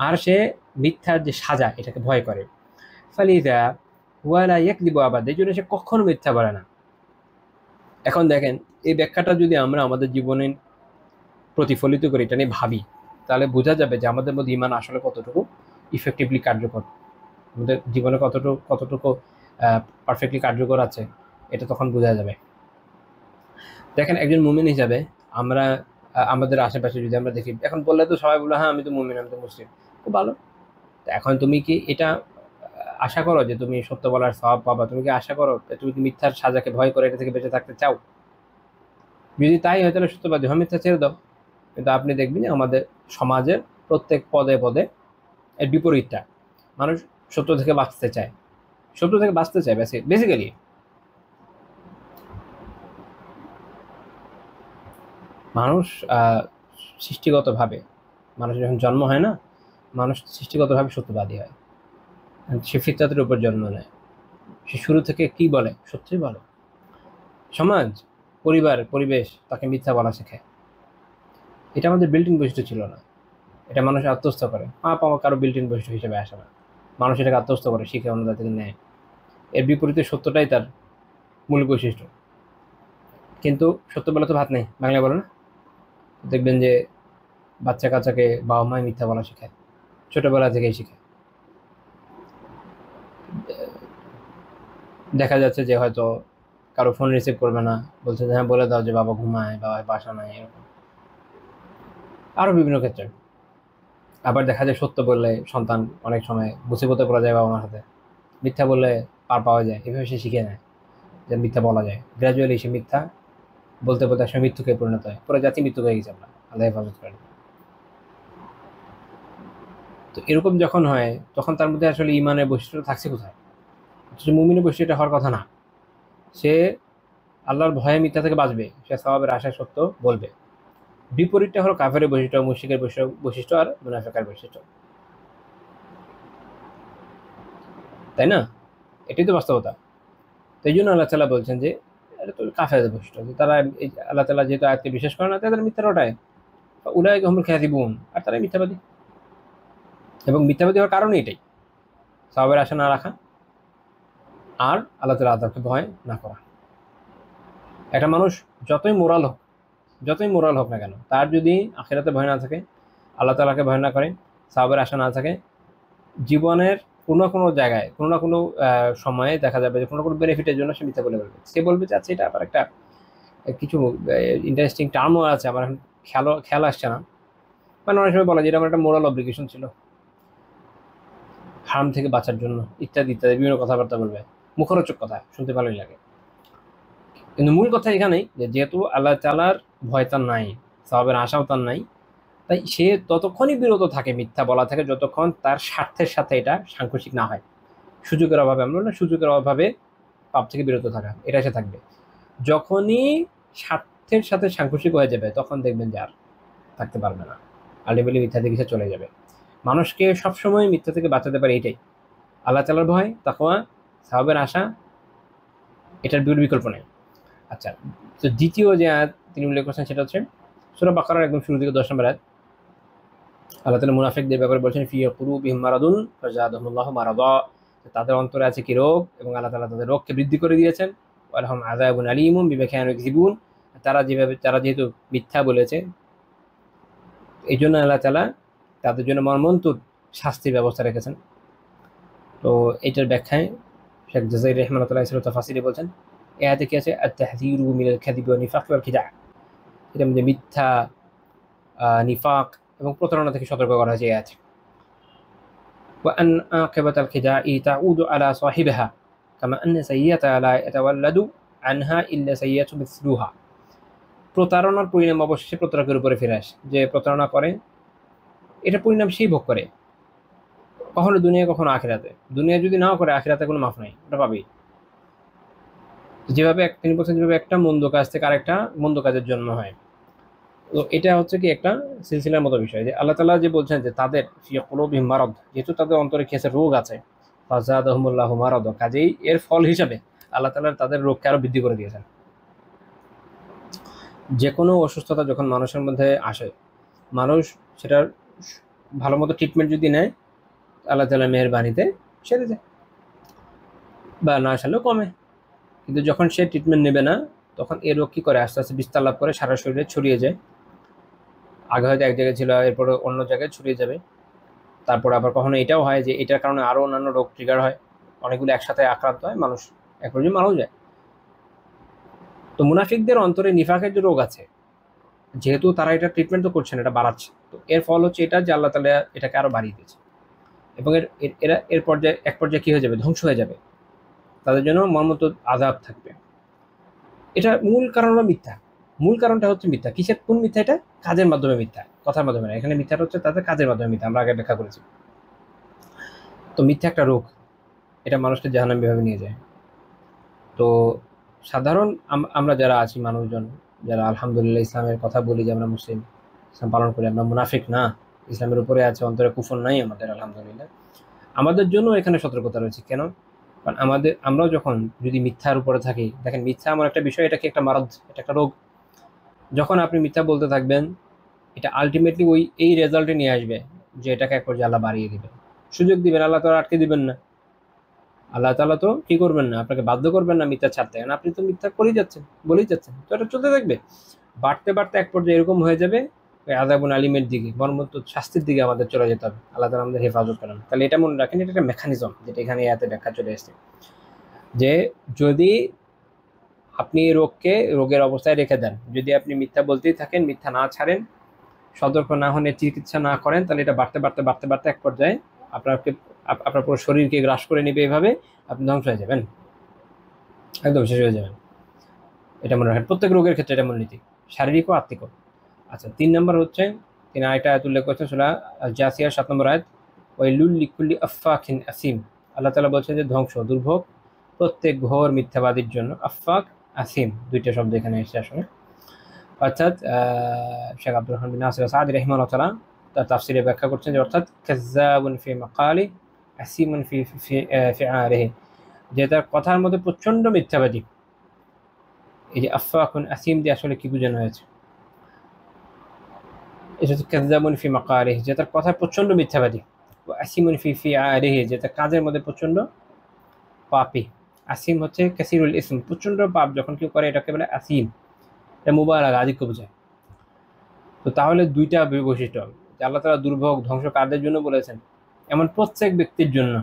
আর সে মিথ্যার যে সাজা এটাকে ভয় করে। ফালিযা ওয়ালা ইয়াকযিবু আবাদা, এই জন্য সে কখনো মিথ্যা বলে না। এখন দেখেন, এই ব্যাখ্যাটা যদি আমরা আমাদের জীবনে প্রতিফলিত করি, এটা নিয়ে ভাবি, তাহলে বোঝা যাবে যে আমাদের মধ্যে ঈমান আসলে কতটুকু ইফেক্টিভলি কার্যকর, আমাদের জীবনে কতটুকু পারফেক্টলি কার্যকর আছে, এটা তখন বোঝা যাবে। দেখেন, একজন মুমিন হিসাবে আমরা আমাদের আশেপাশে যদি আমরা দেখি, এখন বললে তো সবাই বললো হ্যাঁ আমি তো মুমিন, আমি তো মুসলিম, খুব ভালো। তো এখন তুমি কি এটা আশা করো যে তুমি সত্য বলার স্বভাব পাবা? তুমি কি আশা করো, তুমি কি মিথ্যার সাজাকে ভয় করে এটা থেকে বেঁচে থাকতে চাও? যদি তাই হয় তাহলে সত্যবাদী হয়, মিথ্যা ছেড়ে দাও। কিন্তু আপনি দেখবেন যে আমাদের সমাজের প্রত্যেক পদে পদে এর বিপরীতটা। মানুষ সত্য থেকে বাঁচতে চায়, সত্য থেকে বাঁচতে চায় বেসিক্যালি। মানুষ সৃষ্টিগতভাবে, মানুষ যখন জন্ম হয় না, মানুষ সৃষ্টিগতভাবে সত্যবাদী হয়। সে ফিতরাতের উপর জন্ম নেয়, সে শুরু থেকে কি বলে? সত্যই বলে। সমাজ, পরিবার, পরিবেশ তাকে মিথ্যা বলা শেখায়। এটা আমাদের বিল্ট ইন বৈশিষ্ট্য ছিল না, এটা মানুষ আত্মস্থ করে। পাওয়া কারো বিল্ট ইন বৈশিষ্ট্য হিসেবে আসে না, মানুষ এটাকে আত্মস্থ করে, শিখে অন্যদের থেকে নেয়। এর বিপরীতে সত্যটাই তার মূল বৈশিষ্ট্য। কিন্তু সত্য বলে তো ভাত নেই, বাংলা বলে না। দেখবেন যে বাচ্চা কাচ্চাকে বাবা মাই মিথ্যা বলা শেখায়, ছোটবেলা থেকেই শেখায়। দেখা যাচ্ছে যে হয়তো কারো ফোন রিসিভ করবে না, বলছে যে হ্যাঁ বলে দাও যে বাবা ঘুমায়, বাবা বাসা নাই, এরকম আরো বিভিন্ন ক্ষেত্রে। আবার দেখা যায় সত্য বললে সন্তান অনেক সময় মুসিবতে পড়া যায় বাবা মার সাথে, মিথ্যা বললে পার পাওয়া যায়। এভাবে সে শিখে নেয় যে মিথ্যা বলা যায়। গ্রাজুয়ালি সে মিথ্যা বলতে বলতে আসলে মৃত্যুকে পরিণত হয়, পুরো জাতি মৃত্যু হয়ে গেছে। আমরা আল্লাহ হেফাজত করেন। তো এরকম যখন হয় তখন তার মধ্যে আসলে ইমানের বৈশিষ্ট্যটা থাকছে কোথায়? মুমিনের বৈশিষ্ট্যটা হওয়ার কথা না। সে আল্লাহর ভয়ে মিথ্যা থেকে বাঁচবে, সে সওয়াবের আশায় সত্য বলবে। বিপরীতটা হলো কাফেরের বৈশিষ্ট্য, মুশরিকের বৈশিষ্ট্য আর মুনাফিকের বৈশিষ্ট্য, তাই না? এটাই তো বাস্তবতা। তো এই জন্য আল্লাহ তাআলা বলছেন যে এটা তো কাফেরদের বৈশিষ্ট্য, যে তারা আল্লাহ তাআলা যেহেতু আয়াতকে বিশ্বাস করে না, তাদের মিথ্যা রটায়। উলাইকা হুমুল কাযিবুন, আর তারা মিথ্যাবাদী। এবং মিথ্যাবাদী হওয়ার কারণে এটাই, সওয়াবের আশা না রাখা আর আল্লাহ তাআলার আযাবকে ভয় না করা। একটা মানুষ যতই মোরাল হোক না কেন, তার যদি আখিরাতে ভয় না থাকে, আল্লাহ তাআলাকে ভয় না করে, সওয়াবের আশা না থাকে, জীবনের কোনো না কোনো জায়গায়, কোনো না কোনো সময়ে দেখা যাবে যে কোনো না কোনো বেনিফিটের জন্য সে মিথ্যা বলে বলবে। সে বলবে যে আচ্ছা এটা আবার একটা কিছু ইন্টারেস্টিং টার্মও আছে, আমার এখন খেয়াল আসছে না। মানে অনেক সময় বলা যায় এটা আমার একটা মোরাল অব্লিগেশন ছিল, হার্ম থেকে বাঁচার জন্য, ইত্যাদি ইত্যাদি বিভিন্ন কথাবার্তা বলবে। মুখরোচক কথা, শুনতে ভালোই লাগে। কিন্তু মূল কথা এখানেই যে যেহেতু আল্লাহ তাআলার ভয় তার নাই, সওয়াবের আশাও তার নাই, তাই সে ততক্ষণই বিরত থাকে মিথ্যা বলা থেকে যতক্ষণ তার স্বার্থের সাথে এটা সাংঘর্ষিক না হয়। সুযোগের অভাবে, আমরা না সুযোগের অভাবে পাপ থেকে বিরত থাকা, এটা সে থাকবে। যখনই স্বার্থের সাথে সাংঘর্ষিক হয়ে যাবে তখন দেখবেন যে আর থাকতে পারবে না, আলটিমেটলি মিথ্যা দিকে সে চলে যাবে। মানুষকে সবসময় মিথ্যা থেকে বাঁচাতে পারে এইটাই, আল্লাহ তাআলার ভয়, তাকওয়া, সওয়াবের আশা, এটার বিকল্প নেই। আচ্ছা, তো দ্বিতীয় যে আয়াত তিনি উল্লেখ করছেন সেটা হচ্ছে সূরা বাকারার একদম শুরু থেকে 10 নম্বর আয়াত। আল্লাহ তাআলা মুনাফিকদের ব্যাপারে বলছেন ফি কুলুবিহিম মারাদুন ফাজাদাহুমুল্লাহু মারাদা, তাদের অন্তরে আছে কি রোগ, এবং আল্লাহ তাআলা তাদের রোগকে বৃদ্ধি করে দিয়েছেন। ওয়া লাহুম আযাবুন আলীমুন বিমা কানু ইয়াকযিবুন, তারা যেহেতু মিথ্যা বলেছে, এই জন্য আল্লাহ তাআলা তাদের জন্য মর্মন্তুদ শাস্তির ব্যবস্থা রেখেছেন। তো এটার ব্যাখ্যায় শেখ জাযাইরি রাহমাতুল্লাহি আলাইহি তাফসীরে বলছেন এই আয়াতে কি আছে, আত-তাহযীরু মিনাল কাযিবি ওয়ান নিফাক ওয়াল খিদা, এটা মধ্যে মিথ্যা, নিফাক এবং প্রতারণা থেকে সতর্ক করা হয়েছে এই আয়াতে। وأن عاقبة الخداع تعود على صاحبها كما أن سيئتها لا يتولد عنها إلا سيئة مثلها। প্রতারণার পরিণাম অবশ্যই প্রতারকের উপরে ফিরে আসে। যে প্রতারণা করে এটা পরিণাম সেই ভোগ করে, কখনো দুনিয়া কখনো আখিরাতে। দুনিয়া যদি নাও করে আখিরাতে কোনো মাফ নাই, ওটা পাবেই। যেভাবে তিনি বলছেন যেভাবে একটা মন্দ কাজ থেকে আরেকটা মন্দ কাজের জন্ম হয়, তো এটা হচ্ছে কি একটা সিলসিলার মতো বিষয়। যে আল্লাহ তাআলা যে বলছেন যে তাদের ফি কুলুবিহিম মারাদ, যেহেতু তাদের অন্তরে কি আছে, রোগ আছে, ফাযাদাহুমুল্লাহু মারাদা, কাজেই এর ফল হিসাবে আল্লাহ তাআলা তাদের রোগকে আরো বৃদ্ধি করে দিয়েছেন। যে কোনো অসুস্থতা যখন মানুষের মধ্যে আসে, মানুষ সেটার ভালো মতো ট্রিটমেন্ট যদি নেয়, আল্লাহ তাআলার মেহেরবানিতে সেরে যায়, বা না সারলেও কমে। কিন্তু যখন সে ট্রিটমেন্ট নেবে না, তখন এই রোগ কী করে, আস্তে আস্তে বিস্তার লাভ করে, সারা শরীরে ছড়িয়ে যায়। আগে হয়তো এক জায়গায় ছিল, এরপরে অন্য জায়গায় ছড়িয়ে যাবে। তারপর আবার কখনো এটাও হয় যে এটার কারণে আরও অন্যান্য রোগ ট্রিগার হয়, অনেকগুলো একসাথে আক্রান্ত হয়, মানুষ এক পর্যায়ে মারাও যায়। তো মুনাফিকদের অন্তরে নিফাকের যে রোগ আছে, যেহেতু তারা এটা ট্রিটমেন্ট তো করছে না, এটা বাড়াচ্ছে, তো এর ফল হচ্ছে এটা যে আল্লাহ তাআলা এটাকে আরো বাড়িয়ে দিয়েছে। এবং এরা এর পর্যায়ে এক পর্যায়ে কি হয়ে যাবে, ধ্বংস হয়ে যাবে, তাদের জন্য মর্মত আযাব থাকবে। এটা মূল কারণ হলো মিথ্যা। মূল কারণটা হচ্ছে মিথ্যা। কিসের, কোন মিথ্যা? এটা কাজের মাধ্যমে মিথ্যা, কথার মাধ্যমে না। এখানে মিথ্যাটা হচ্ছে তাদের কাজের মাধ্যমে মিথ্যা, আমরা আগে ব্যাখ্যা করেছি। তো মিথ্যা একটা রোগ, এটা মানুষকে জাহান্নামী ভাবে নিয়ে যায়। তো সাধারণ আমরা যারা আছি মানুষজন, যারা আলহামদুলিল্লাহ ইসলামের কথা বলি যে আমরা মুসলিম, ইসলাম পালন করি, আমরা মুনাফিক না, ইসলামের উপরে আছে, অন্তরে কুফর নাই আমাদের, আলহামদুলিল্লাহ, আমাদের জন্য এখানে সতর্কতা রয়েছে। কেন? কারণ আমরাও যখন যদি মিথ্যার উপরে থাকি, দেখেন মিথ্যা এমন একটা বিষয়, এটা কি একটা মারাদ, এটা একটা রোগ। যখন আপনি মিথ্যা বলতে থাকবেন, এটা আলটিমেটলি এই রেজাল্টে নিয়ে আসবে যে এটাকে এক পর্যায়ে আল্লাহ বাড়িয়ে দিবেন, সুযোগ দিবেন, আল্লাহ তো আর আটকে দিবেন না। আল্লাহ তাআলা তো কি করবেন না, আপনাকে বাধ্য করবেন না মিথ্যা ছাড়তে, কারণ আপনি তো মিথ্যা করেই যাচ্ছেন, বলেই যাচ্ছেন, তো এটা চলতে থাকবে। বাড়তে বাড়তে এক পর্যায়ে এরকম হয়ে যাবে ওই আযাবুন আলিমের দিকে, মর্মন্তুদ শাস্তির দিকে আমাদের চলে যেতে হবে। আল্লাহ তাআলা আমাদের হেফাজত করেন। তাহলে এটা মনে রাখেন, এটা একটা মেকানিজম, যেটা এখানে এতে ব্যাখ্যা চলে এসেছে, যে যদি আপনি রোগের অবস্থায় রেখে দেন, যদি আপনি মিথ্যা বলতেই থাকেন, মিথ্যা না ছাড়েন, সতর্ক না হন, চিকিৎসা না করেন, তাহলে এটা বাড়তে বাড়তে বাড়তে বাড়তে এক পর্যায়ে আপনার পুরো শরীরকে গ্রাস করে নেবে, এভাবে আপনি ধ্বংস হয়ে যাবেন, একদম শেষ হয়ে যাবেন। এটা মনে রাখেন, প্রত্যেক রোগের ক্ষেত্রে এটা মূলনীতি, শারীরিক ও আত্মিক। আচ্ছা, 3 নম্বর হচ্ছে, তিনি আরেকটা আয়াত উল্লেখ করেছেন, সূরা জাসিয়ার 7 নম্বর আয়াত, ওয়াইলুল লিকুল্লি আফফাকিন আসিম। আল্লাহ তাআলা বলছেন যে ধ্বংস, দুর্ভোগ প্রত্যেক ঘোর মিথ্যাবাদীর জন্য। আফফাক, আসিম, দুইটা শব্দ এখানে এসে আসলে, অর্থাৎ শেখ আব্দুর রহমান বিন নাসির সাদি রাহিমাহুল্লাহ তাআলা তার তাফসিরে ব্যাখ্যা করছেন যে অর্থাৎ কাযাবুন ফি মাকালি আসিমুন ফি ফিআলিহি, যে তার কথার মধ্যে প্রচন্ড মিথ্যাবাদী। এই যে আফফাকুন আসিম দিয়ে আসলে কি বোঝানো হয়েছে? এটা হচ্ছে কাযাবুন ফি মাকালিহি, যে তার কথা প্রচন্ড মিথ্যাবাদী। আসিমুন ফি ফিআলিহি, যে তার কাজের মধ্যে প্রচন্ড পাপী। আসিম হচ্ছে কাসিরুল ইসম, প্রচন্ড পাপ যখন কেউ করে এটাকে বলে আসিম, এটা মুবালাগা, আধিক্য বোঝায়। তো তাহলে দুইটা বৈশিষ্ট্য, যে আল্লাহ তাআলা দুর্ভোগ ধ্বংস কাদের জন্য বলেছেন? এমন প্রত্যেক ব্যক্তির জন্য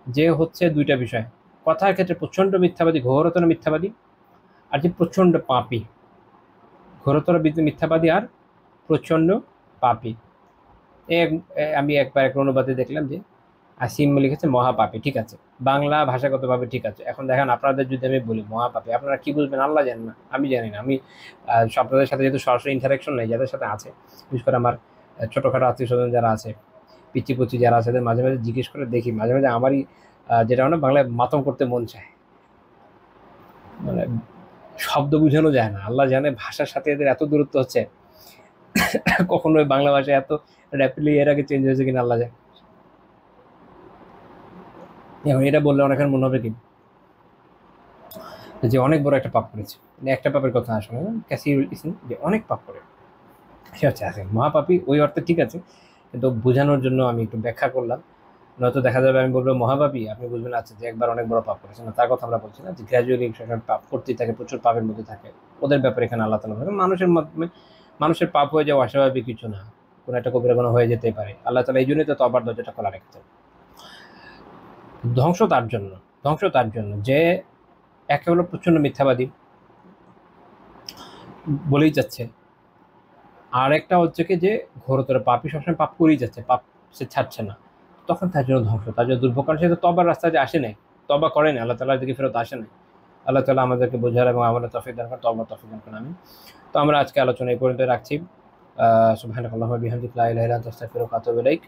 যে হচ্ছে দুইটা বিষয়, কথার ক্ষেত্রে প্রচন্ড মিথ্যাবাদী, ঘোরতর মিথ্যাবাদী, আর যে প্রচন্ড পাপী, ঘোরতর মিথ্যাবাদী আর প্রচন্ড পাপী। আমি একবার এক অনুবাদে দেখলাম যে আসিম লিখেছে মহাপাপী, ঠিক আছে, বাংলা ভাষাগতভাবে ঠিক আছে। এখন দেখেন আপনাদের যদি আমি বলি মহাপাপী, আপনারা কি বুঝবেন? আল্লাহ জানেন না, আমি জানি না। আমি আপনাদের সাথে যেহেতু সরাসরি ইন্টারাকশন নেই, যাদের সাথে আছে, বিশেষ করে আমার ছোটোখাটো আত্মীয় স্বজন যারা আছে, পিচি পুচি যারা আছে, তাদের মাঝে মাঝে জিজ্ঞেস করে দেখি, মাঝে মাঝে আমারই যেটা মানে বাংলায় মাতম করতে মন চায়, মানে শব্দ বুঝানো যায় না। আল্লাহ জানে ভাষার সাথে এদের এত দূরত্ব হচ্ছে, কখনো বাংলা ভাষা এত র্যাপিডলি এর আগে চেঞ্জ হয়েছে কিনা আল্লাহ জানে। এখন এটা বললে অনেকের মনে হবে কি যে অনেক বড় একটা পাপ করেছে, একটা পাপের কথা আসলে ক্যাসিরুল ইসম, যে অনেক পাপ করে, সে হচ্ছে আছে মহাপাপী, ওই অর্থে ঠিক আছে, কিন্তু বোঝানোর জন্য আমি একটু ব্যাখ্যা করলাম। নয়তো দেখা যাবে আমি বলবো মহাপাপী, আপনি বুঝবেন আচ্ছা যে একবার অনেক বড় পাপ করেছে, না তার কথা আমরা বলছি না, যে গ্র্যাজুয়ালি পাপ করতেই থাকে, প্রচুর পাপের মধ্যে থাকে, ওদের ব্যাপারে এখানে আল্লাহ তাআলা মানুষের মাধ্যমে, মানুষের পাপ হয়ে যাওয়া অস্বাভাবিক কিছু না, কোনো একটা কবিরা গুনাহ হয়ে যেতে পারে। আল্লাহ তাআলা এই জন্যই তো তওবার দরজাটা খোলা রেখেছেন। ধ্বংস তার জন্য, ধ্বংস তার জন্য যে একে হলো প্রচন্ড মিথ্যাবাদী, বলেই যাচ্ছে, আর একটা হচ্ছে কি যে ঘোরতর পাপী, সবসময় পাপ করেই যাচ্ছে, পাপ সে ছাড়ছে না, তখন তার জন্য ধ্বংস, তার জন্য দুর্ভোগ। কারণ সে তো তবার রাস্তায় যে আসে নাই, তবা করে না, আল্লাহ তাআলার দিকে ফেরত আসে নাই। আল্লাহ তাআলা আমাদেরকে বোঝার এবং আমাদের তৌফিক দান করেন, তওবার তৌফিক দান করেন। আমি তো আমরা আজকে আলোচনা এই পর্যন্ত রাখছি। সুবহানাকাল্লাহুম্মা বিহামদিকা লা ইলাহা ইল্লা আনতা আস্তাগফিরুকা ওয়া আতুবু ইলাইক।